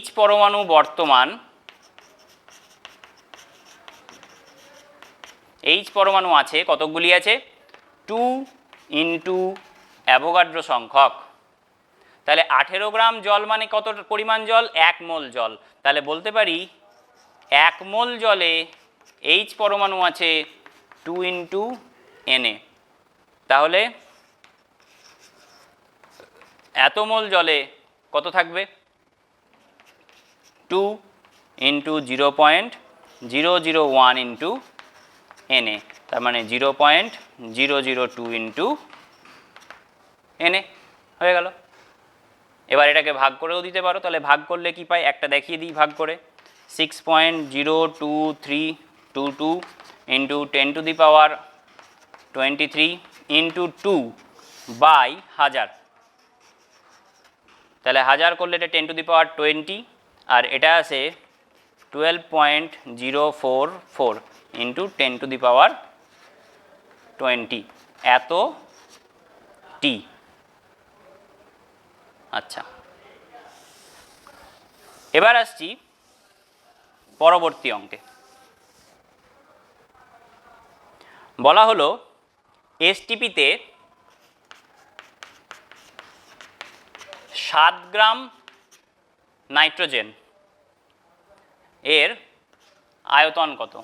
H পরমাণু বর্তমান, H পরমাণু আছে কতকগুলি আছে 2 ইন্টু অ্যাভোগাড্রো সংখ্যক। তাহলে 18 গ্রাম জল মানে কত পরিমাণ জল? 1 মোল জল। তাহলে বলতে পারি 1 মোল জলে H পরমাণু আছে 2 ইন্টু Na। তাহলে এত মোল জলে কত থাকবে? 2 ইন্টু 0.001 ইন্টু Na, তার মানে 0.002 ইন্টু Na হয়ে গেল। এবার এটাকে ভাগ করেও দিতে পারো, তাহলে ভাগ করলে কি পাই একটা দেখিয়ে দিই ভাগ করে। 6.02322 ইন্টু 10⁻23 ইন্টু 2 বাই 1000। তাহলে 1000 করলে এটা 10⁻20 আর এটা আছে 12.044 ইন্টু 10⁻20 এত টি। আচ্ছা, এবার আসছি পরবর্তী অঙ্কে। বলা হলো এসটিপিতে 7 গ্রাম নাইট্রোজেন এর আয়তন কত?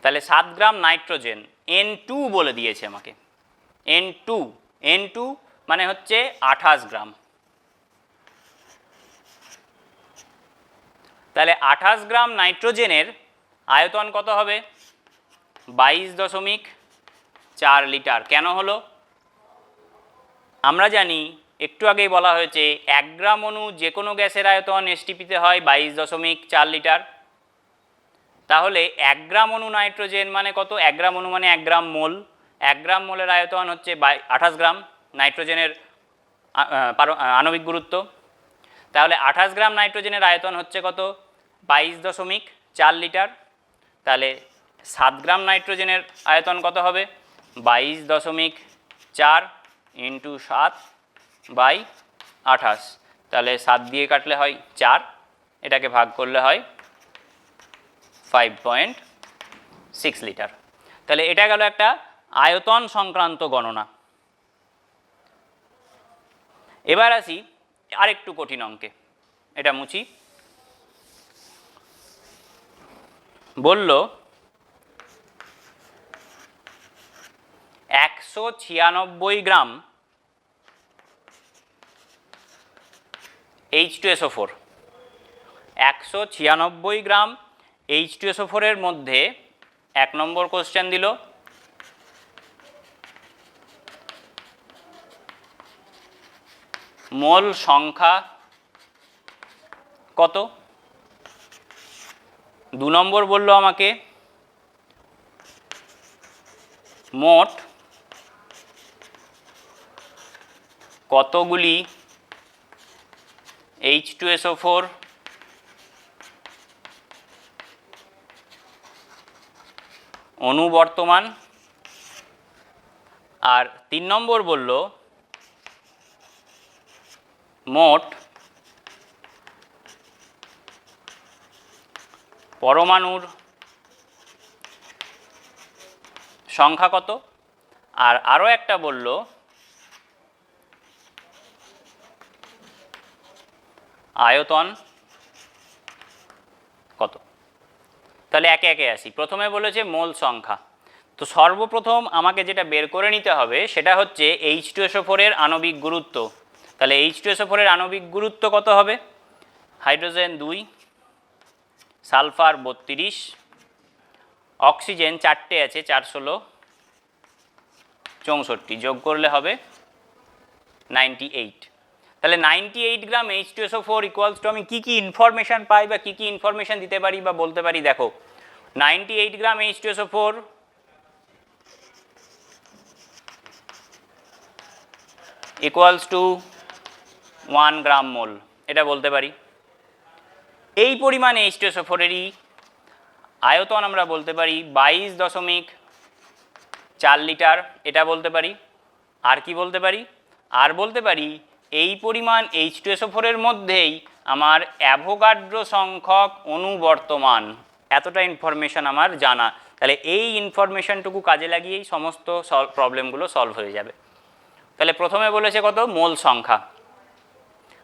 তাহলে 7 গ্রাম নাইট্রোজেন N2 বলে দিয়েছে আমাকে। N2 মানে হচ্ছে 28 গ্রাম। তাহলে 28 গ্রাম নাইট্রোজেনের আয়তন কত হবে? 22.4 লিটার। কেন হলো? আমরা জানি একটু আগেই বলা হয়েছে 1 গ্রাম অণু যে কোনো গ্যাসের আয়তন এসটিপিতে হয় 22.4 লিটার। তাহলে 1 গ্রাম অণু নাইট্রোজেন মানে কত? 1 গ্রাম অণু মানে 1 গ্রাম মোল। 1 গ্রাম মোলের আয়তন হচ্ছে 28 গ্রাম নাইট্রোজেনের আণবিক গুরুত্ব। তাহলে 28 গ্রাম নাইট্রোজেনের আয়তন হচ্ছে কত? 22.4 লিটার। তাহলে 7 গ্রাম নাইট্রোজেনের আয়তন কত হবে? 22.4 ইন্টু 7 বাই 28। তাহলে 7 দিয়ে কাটলে হয় 4, এটাকে ভাগ করলে হয় 5.6 লিটার। তাহলে এটা গেল একটা আয়তন সংক্রান্ত গণনা। এবার আসি আরেকটু কঠিন অঙ্কে, এটা মুছি। বলল 196 গ্রাম H2SO4, 196 গ্রাম H2SO4 এর মধ্যে 1 নম্বর কোশ্চেন দিল মোল সংখ্যা কত। 2 নম্বর বলল আমাকে মোট কতগুলি H2SO4 অণু বর্তমান, আর 3 নম্বর বলল মোট পরমাণুর সংখ্যা কত, আর আরও একটা বলল আয়তন কত। তাহলে একে একে আসি। প্রথমে বলেছে মোল সংখ্যা। তো সর্বপ্রথম আমাকে যেটা বের করে নিতে হবে সেটা হচ্ছে H2SO4 এর আণবিক গুরুত্ব। তাহলে H2SO4 এর আণবিক গুরুত্ব কত হবে? হাইড্রোজেন 2, সালফার 32, অক্সিজেন 4টে আছে 4 16 64, যোগ করলে হবে 98। তাহলে 98 গ্রাম H2SO4 ইকুয়ালস টু আমি কী কী ইনফরমেশান পাই বা কী কী ইনফরমেশান দিতে পারি বা বলতে পারি। দেখো 98 গ্রাম H2SO4 ইকুয়ালস টু 1 গ্রাম মোল, এটা বলতে পারি। এই পরিমাণ H2SO4 এরই আয়তন আমরা বলতে পারি 22.4 লিটার, এটা বলতে পারি। আর কি বলতে পারি? আর বলতে পারি এই পরিমাণ H2SO4 এর মধ্যেই আমার অ্যাভোগাড্রো সংখ্যক অণু বর্তমান, এতটা ইনফরমেশান আমার জানা। তাহলে এই ইনফরমেশানটুকু কাজে লাগিয়েই সমস্ত প্রবলেমগুলো সলভ হয়ে যাবে। তাহলে প্রথমে বলেছে কত? মোল সংখ্যা।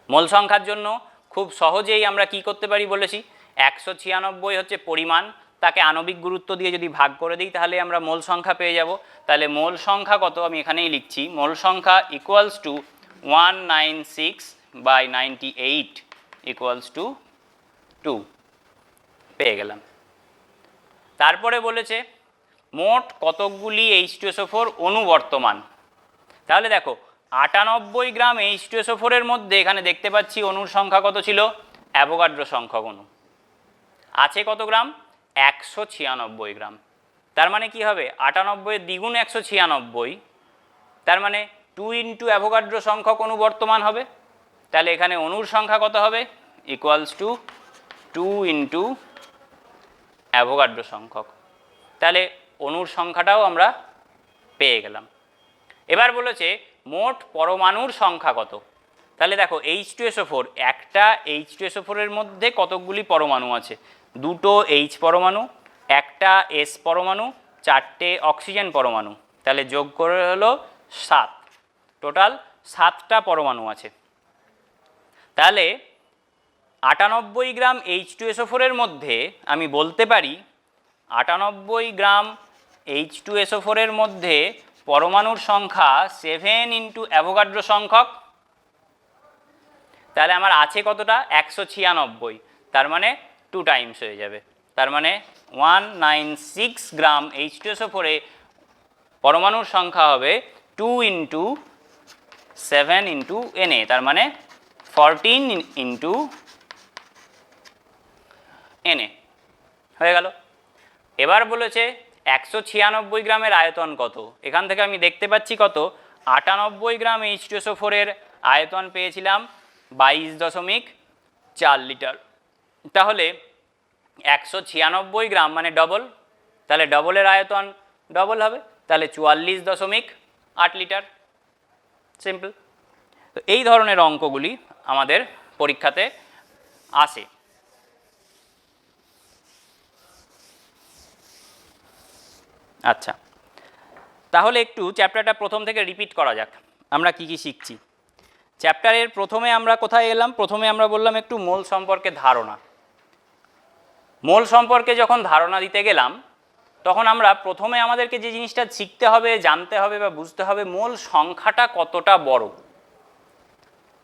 মোল সংখ্যার জন্য খুব সহজেই আমরা কি করতে পারি বলেছি, 196 হচ্ছে পরিমাণ, তাকে আণবিক গুরুত্ব দিয়ে যদি ভাগ করে দিই তাহলে আমরা মোল সংখ্যা পেয়ে যাব। তাহলে মোল সংখ্যা কত আমি এখানেই লিখছি, মোল সংখ্যা ইকুয়ালস টু 196/98 ইকুয়ালস টু 2, পেয়ে গেলাম। তারপরে বলেছে মোট কতকগুলি H2SO4 অণু বর্তমান। তাহলে দেখো 98 গ্রাম H2SO4 এর মধ্যে এখানে দেখতে পাচ্ছি অণুর সংখ্যা কত ছিল, অ্যাভোগাড্রো সংখ্যক অণু আছে কত গ্রাম, 196 গ্রাম। তার মানে কি হবে, 98 এর দ্বিগুণ 196, তার মানে 2 ইন্টু অ্যাভোগাড্রো সংখ্যক অণু বর্তমান হবে। তাহলে এখানে অণুর সংখ্যা কত হবে, ইকুয়ালস টু 2 ইন্টু অ্যাভোগাড্রো সংখ্যক। তাহলে অণুর সংখ্যাটাও আমরা পেয়ে গেলাম। এবার বলেছে মোট পরমাণুর সংখ্যা কত। তাহলে দেখো H2SO4, একটা H2SO4 এর মধ্যে কতকগুলি পরমাণু আছে, 2টো H পরমাণু, একটা S পরমাণু, 4টে অক্সিজেন পরমাণু, তাহলে যোগ করে হলো 7, টোটাল 7টা পরমাণু আছে। তাহলে 98 গ্রাম H2SO4 এর মধ্যে আমি বলতে পারি 98 গ্রাম H2SO4 এর মধ্যে পরমাণুর সংখ্যা 7 ইন্টু অ্যাভোগাড্রো সংখ্যক। তাহলে আমার আছে কতটা, 196, তার মানে 2 টাইমস হয়ে যাবে। তার মানে 196 গ্রাম H2SO4 এ পরমাণুর সংখ্যা হবে 2 ইন্টু 7 ইন্টু Na, তার মানে 14 ইন্টু Na হয়ে গেল। এবার বলেছে 196 গ্রামের আয়তন কত। এখান থেকে আমি দেখতে পাচ্ছি কত, 98 গ্রাম H2SO4 এর আয়তন পেয়েছিলাম 22.4 লিটার। তাহলে 196 গ্রাম মানে ডবল, তাহলে ডবলের আয়তন ডবল হবে, তাহলে 44.8 লিটার। সিম্পল। তো এই ধরনের অঙ্কগুলি আমাদের পরীক্ষাতে আসে। আচ্ছা, তাহলে একটু চ্যাপ্টারটা প্রথম থেকে রিপিট করা যাক, আমরা কি কি শিখছি। চ্যাপ্টারের প্রথমে আমরা কোথায় এলাম, প্রথমে আমরা বললাম একটু মোল সম্পর্কে ধারণা। মোল সম্পর্কে যখন ধারণা দিতে গেলাম তখন আমরা প্রথমে আমাদেরকে যে জিনিসটা শিখতে হবে, জানতে হবে বা বুঝতে হবে, মোল সংখ্যাটা কতটা বড়।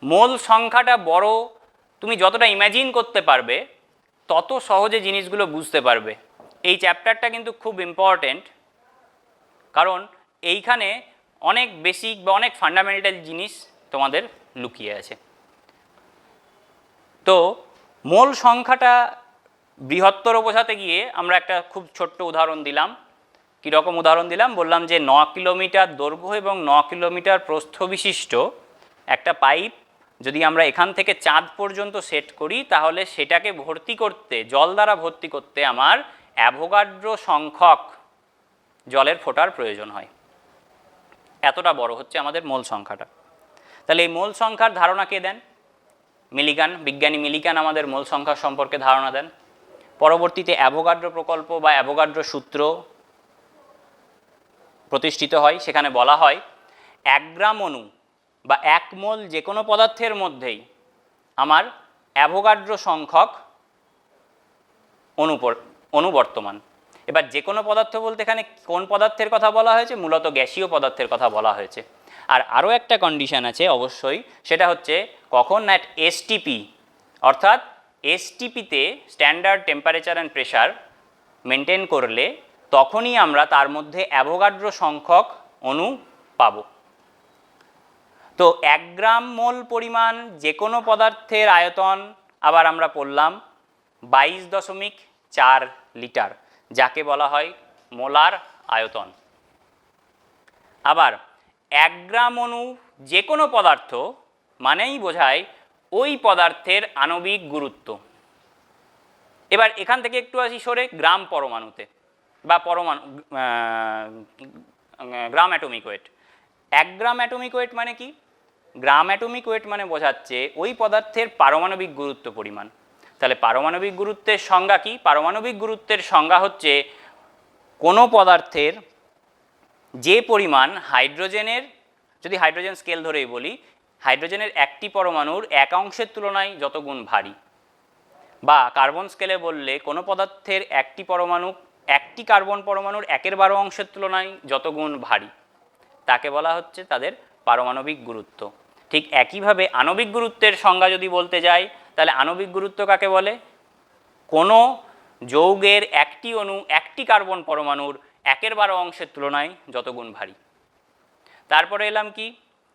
মোল সংখ্যাটা বড় তুমি যতটা ইমাজিন করতে পারবে তত সহজে জিনিসগুলো বুঝতে পারবে। এই চ্যাপ্টারটা কিন্তু খুব ইম্পর্টেন্ট, কারণ এইখানে অনেক বেসিক বা অনেক ফান্ডামেন্টাল জিনিস তোমাদের লুকিয়ে আছে। তো মোল সংখ্যাটা বৃহত্তর বোঝাতে গিয়ে আমরা একটা খুব ছোট্ট উদাহরণ দিলাম। কীরকম উদাহরণ দিলাম? বললাম যে 9 কিলোমিটার দৈর্ঘ্য এবং 9 কিলোমিটার প্রস্থ বিশিষ্ট একটা পাইপ যদি আমরা এখান থেকে চাঁদ পর্যন্ত সেট করি, তাহলে সেটাকে ভর্তি করতে, জল দ্বারা ভর্তি করতে আমার অ্যাভোগাড্রো সংখ্যক জলের ফোঁটার প্রয়োজন হয়। এতটা বড় হচ্ছে আমাদের মোল সংখ্যাটা। তাহলে এই মোল সংখ্যার ধারণা কে দেন? মিলিগান, বিজ্ঞানী মিলিগান আমাদের মোল সংখ্যা সম্পর্কে ধারণা দেন। পরবর্তীতে অ্যাভোগাড্রো প্রকল্প বা অ্যাভোগাড্রো সূত্র প্রতিষ্ঠিত হয়। সেখানে বলা হয় 1 গ্রাম অণু বা 1 মোল যে কোনো পদার্থের মধ্যেই আমার অ্যাভোগাড্রো সংখ্যক অণু বর্তমান। এবার যে কোনো পদার্থ বলতে এখানে কোন পদার্থের কথা বলা হয়েছে? মূলত গ্যাসীয় পদার্থের কথা বলা হয়েছে। আর আরও একটা কন্ডিশন আছে অবশ্যই, সেটা হচ্ছে কখন অ্যাট এসটিপি, অর্থাৎ এসটিপিতে standard temperature and pressure maintain করলে তখনই আমরা তার মধ্যে অ্যাভোগাড্রো সংখ্যক অণু পাব। তো 1 গ্রাম মোল পরিমাণ যে কোনো পদার্থের আয়তন আবার আমরা পড়লাম 22.4 লিটার, যাকে বলা হয় মোলার আয়তন। আবার 1 গ্রাম অণু যে কোনো পদার্থ মানেই বোঝায় ওই পদার্থের আণবিক গুরুত্ব। এবার এখান থেকে একটু আসি সরে গ্রাম পরমাণুতে বা গ্রাম অ্যাটমিক ওয়েট। 1 গ্রাম অ্যাটমিক ওয়েট মানে কি? গ্রাম অ্যাটমিক ওয়েট মানে বোঝাচ্ছে ওই পদার্থের পারমাণবিক গুরুত্ব পরিমাণ। তাহলে পারমাণবিক গুরুত্বের সংজ্ঞা কি? পারমাণবিক গুরুত্বের সংজ্ঞা হচ্ছে কোনো পদার্থের যে পরিমাণ হাইড্রোজেনের, যদি হাইড্রোজেন স্কেল ধরেই বলি, হাইড্রোজেনের একটি পরমাণুর 1 অংশের তুলনায় যত গুণ ভারী, বা কার্বন স্কেলে বললে কোনো পদার্থের একটি পরমাণু একটি কার্বন পরমাণুর 1/12 অংশের তুলনায় যত গুণ ভারী, তাকে বলা হচ্ছে তাদের পারমাণবিক গুরুত্ব। ঠিক একইভাবে আণবিক গুরুত্বের সংজ্ঞা যদি বলতে যাই, তাহলে আণবিক গুরুত্ব কাকে বলে? কোনো যৌগের একটি অণু একটি কার্বন পরমাণুর 1/12 অংশের তুলনায় যত গুণ ভারী। তারপরে এলাম কি?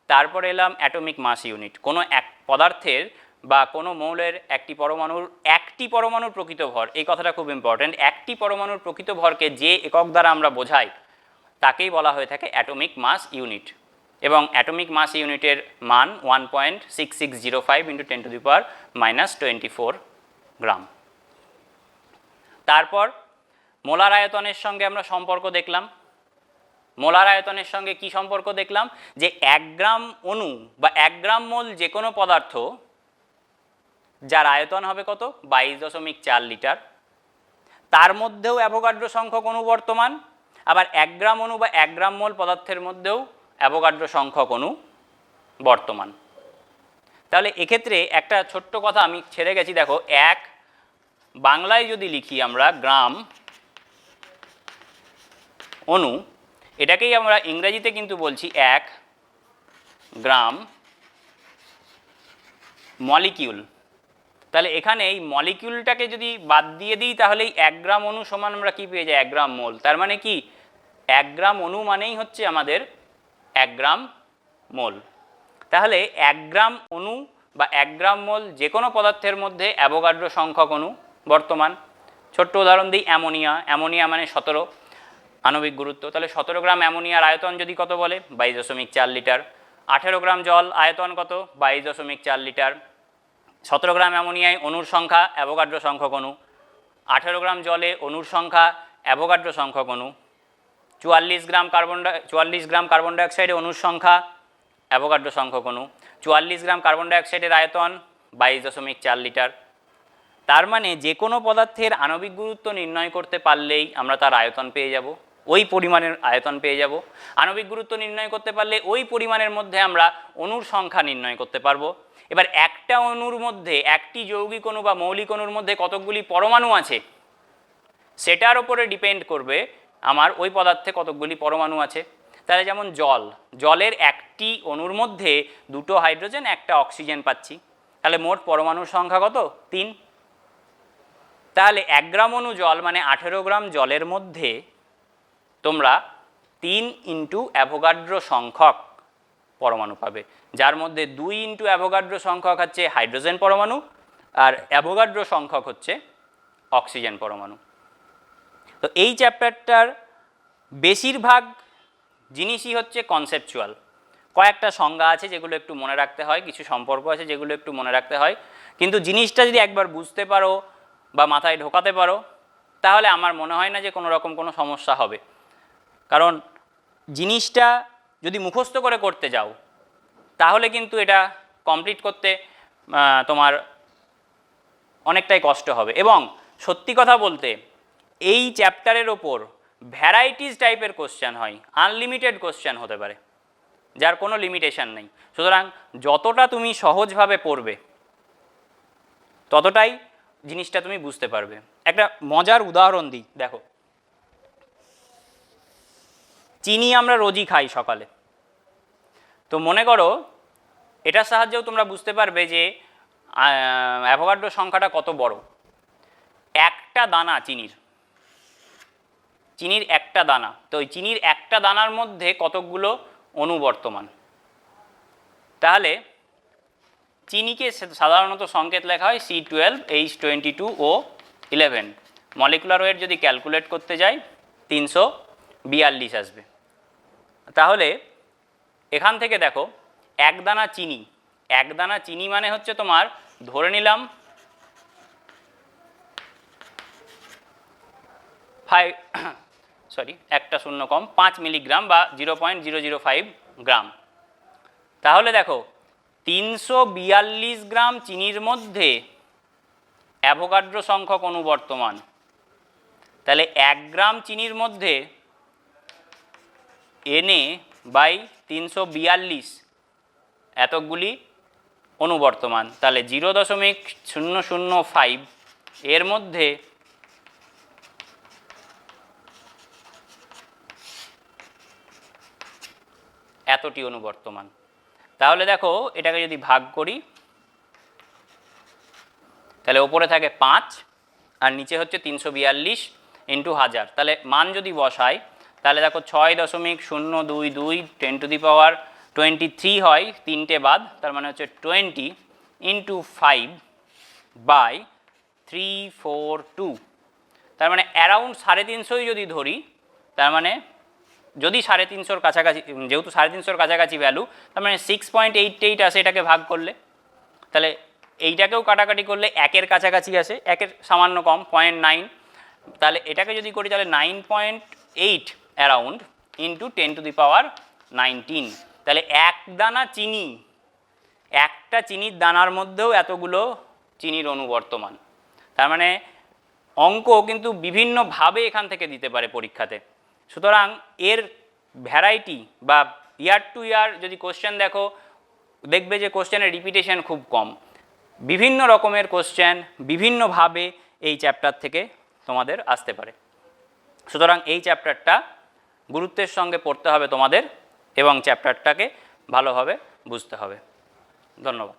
তারপরে এলাম অ্যাটমিক মাস ইউনিট। কোনো এক পদার্থের বা কোনো মৌলের একটি পরমাণুর প্রকৃত ভর, এই কথাটা খুব ইম্পর্ট্যান্ট। একটি পরমাণুর প্রকৃত ভরকে যে একক দ্বারা আমরা বোঝাই তাকেই বলা হয়ে থাকে অ্যাটমিক মাস ইউনিট। এবং অ্যাটমিক মাস ইউনিটের মান 1.6605 × 10⁻⁻24 গ্রাম। তারপর মোলার আয়তনের সঙ্গে আমরা সম্পর্ক দেখলাম। মোলার আয়তনের সঙ্গে কি সম্পর্ক দেখলাম? যে 1 গ্রাম অণু বা 1 গ্রাম মোল যে কোনো পদার্থ যার আয়তন হবে কত? 22.4 লিটার, তার মধ্যেও অ্যাভোগাড্রো সংখ্যক অণু বর্তমান। আবার 1 গ্রাম অণু বা 1 গ্রাম মোল পদার্থের মধ্যেও অ্যাভোগাড্রো সংখ্যক অণু বর্তমান। তাহলে এক্ষেত্রে একটা ছোট্ট কথা আমি ছেড়ে গেছি, দেখো, বাংলায় যদি লিখি আমরা গ্রাম অণু, এটাকেই আমরা ইংরেজিতে কিন্তু বলছি 1 গ্রাম মলিকিউল। তাহলে এখানে এই মলিকিউলটাকে যদি বাদ দিয়ে দিই, তাহলে এই 1 গ্রাম অণু সমান আমরা কি পেয়ে যাই? 1 গ্রাম মোল। তার মানে কি 1 গ্রাম অণু মানেই হচ্ছে আমাদের 1 গ্রাম মোল। তাহলে 1 গ্রাম অণু বা 1 গ্রাম মোল যে কোনো পদার্থের মধ্যে অ্যাভোগাড্রো সংখ্যক অণু বর্তমান। ছোট্ট উদাহরণ দিই, অ্যামোনিয়া মানে 17 আণবিক গুরুত্ব। তাহলে 17 গ্রাম অ্যামোনিয়ার আয়তন যদি কত বলে? 22.4 লিটার। 18 গ্রাম জল আয়তন কত? 22.4 লিটার। 17 গ্রাম অ্যামোনিয়ায় অণুর সংখ্যা অ্যাভোগাড্রো সংখ্যক অণু, 18 গ্রাম জলে অণুর সংখ্যা অ্যাভোগাড্রো সংখ্যক অণু, 44 গ্রাম কার্বন ডাইঅক্সাইডে অণুর সংখ্যা অ্যাভোগাড্রো সংখ্যক অণু, 44 গ্রাম কার্বন ডাইঅক্সাইডের আয়তন 22.4 লিটার। তার মানে যে কোনো পদার্থের আণবিক গুরুত্ব নির্ণয় করতে পারলেই আমরা তার আয়তন পেয়ে যাব, ওই পরিমাণের আয়তন পেয়ে যাব। আণবিক গুরুত্ব নির্ণয় করতে পারলে ওই পরিমাণের মধ্যে আমরা অণুর সংখ্যা নির্ণয় করতে পারবো। এবার একটা অণুর মধ্যে, একটি যৌগিক অণু বা মৌলিক অণুর মধ্যে কতকগুলি পরমাণু আছে সেটার উপরে ডিপেন্ড করবে আমার ওই পদার্থে কতকগুলি পরমাণু আছে। তাহলে যেমন জলের একটি অণুর মধ্যে 2টো হাইড্রোজেন 1টা অক্সিজেন পাচ্ছি। তাহলে মোট পরমাণুর সংখ্যা কত? 3। তাহলে 1 গ্রাম অণু জল মানে 18 গ্রাম জলের মধ্যে তোমরা 3 ইন্টু অ্যাভোগাড্রো সংখ্যক পরমাণু পাবে, যার মধ্যে 2 ইন্টু অ্যাভোগাড্রো সংখ্যক হচ্ছে হাইড্রোজেন পরমাণু আর অ্যাভোগাড্রো সংখ্যক হচ্ছে অক্সিজেন পরমাণু। তো এই চ্যাপ্টারটার বেশিরভাগ জিনিসই হচ্ছে কনসেপচুয়াল। কয়েকটা সংজ্ঞা আছে যেগুলো একটু মনে রাখতে হয়, কিছু সম্পর্ক আছে যেগুলো একটু মনে রাখতে হয়, কিন্তু জিনিসটা যদি একবার বুঝতে পারো বা মাথায় ঢোকাতে পারো তাহলে আমার মনে হয় না যে কোনো রকম কোনো সমস্যা হবে। কারণ জিনিসটা যদি মুখস্থ করে করতে যাও তাহলে কিন্তু এটা কমপ্লিট করতে তোমার অনেকটাই কষ্ট হবে। এবং সত্যি কথা বলতে এই চ্যাপ্টারের ওপর ভ্যারাইটিস টাইপের কোশ্চেন হয়, আনলিমিটেড কোশ্চেন হতে পারে, যার কোনো লিমিটেশন নেই। সুতরাং যতটা তুমি সহজভাবে পড়বে ততটাই জিনিসটা তুমি বুঝতে পারবে। একটা মজার উদাহরণ দিই, দেখো চিনি আমরা রোজই খাই সকালে, তো মনে করো এটার সাহায্যেও তোমরা বুঝতে পারবে যে অ্যাভোগাড্রো সংখ্যাটা কত বড়। একটা দানা চিনির একটা দানা, তো ওই চিনির একটা দানার মধ্যে কতকগুলো অণু বর্তমান। তাহলে চিনিকে সাধারণত সংকেত লেখা হয় C12H22O11, মলিকুলার ওয়েট যদি ক্যালকুলেট করতে যাই 342 আসবে। তাহলে এখান থেকে দেখো এক দানা চিনি মানে হচ্ছে তোমার ধরে নিলাম 5 মিলিগ্রাম বা 0.005 গ্রাম। তাহলে দেখো 342 গ্রাম চিনির মধ্যে অ্যাভোগাড্রো সংখ্যক অণু বর্তমান। তাহলে 1 গ্রাম চিনির মধ্যে Na/342 এতগুলি অণু বর্তমান। তাহলে 0.005 এর মধ্যে এতটি অণু বর্তমান। তাহলে দেখো এটাকে যদি ভাগ করি তাহলে ওপরে থাকে 5 আর নিচে হচ্ছে 342 ইন্টু 1000। তাহলে মান যদি বসাই তাহলে দেখো 6.022 10⁻23 হয়, 3টে বাদ, তার মানে হচ্ছে 20 ইন্টু 5/342। তার মানে অ্যারাউন্ড 350 যদি ধরি, তার মানে যদি 350-র কাছাকাছি, যেহেতু 350-র কাছাকাছি ভ্যালু, তার মানে 6.88 আসে এটাকে ভাগ করলে। তাহলে এইটাকেও কাটাকাটি করলে 1-এর কাছাকাছি আসে, 1-এর সামান্য কম 0.9। তাহলে এটাকে যদি করি তাহলে 9.8 অ্যারাউন্ড ইন্টু 10⁻19। তাহলে একটা চিনির দানার মধ্যেও এতগুলো চিনির অণু বর্তমান। তার মানে অঙ্ক কিন্তু বিভিন্নভাবে এখান থেকে দিতে পারে পরীক্ষাতে। সুতরাং এর ভ্যারাইটি বা ইয়ার টু ইয়ার যদি কোশ্চেন দেখো, দেখবে যে কোশ্চেনের রিপিটেশন খুব কম। বিভিন্ন রকমের কোশ্চেন বিভিন্নভাবে এই চ্যাপ্টার থেকে তোমাদের আসতে পারে। সুতরাং এই চ্যাপ্টারটা গুরুত্বের সঙ্গে পড়তে হবে তোমাদের এবং চ্যাপ্টারটাকে ভালোভাবে বুঝতে হবে। ধন্যবাদ।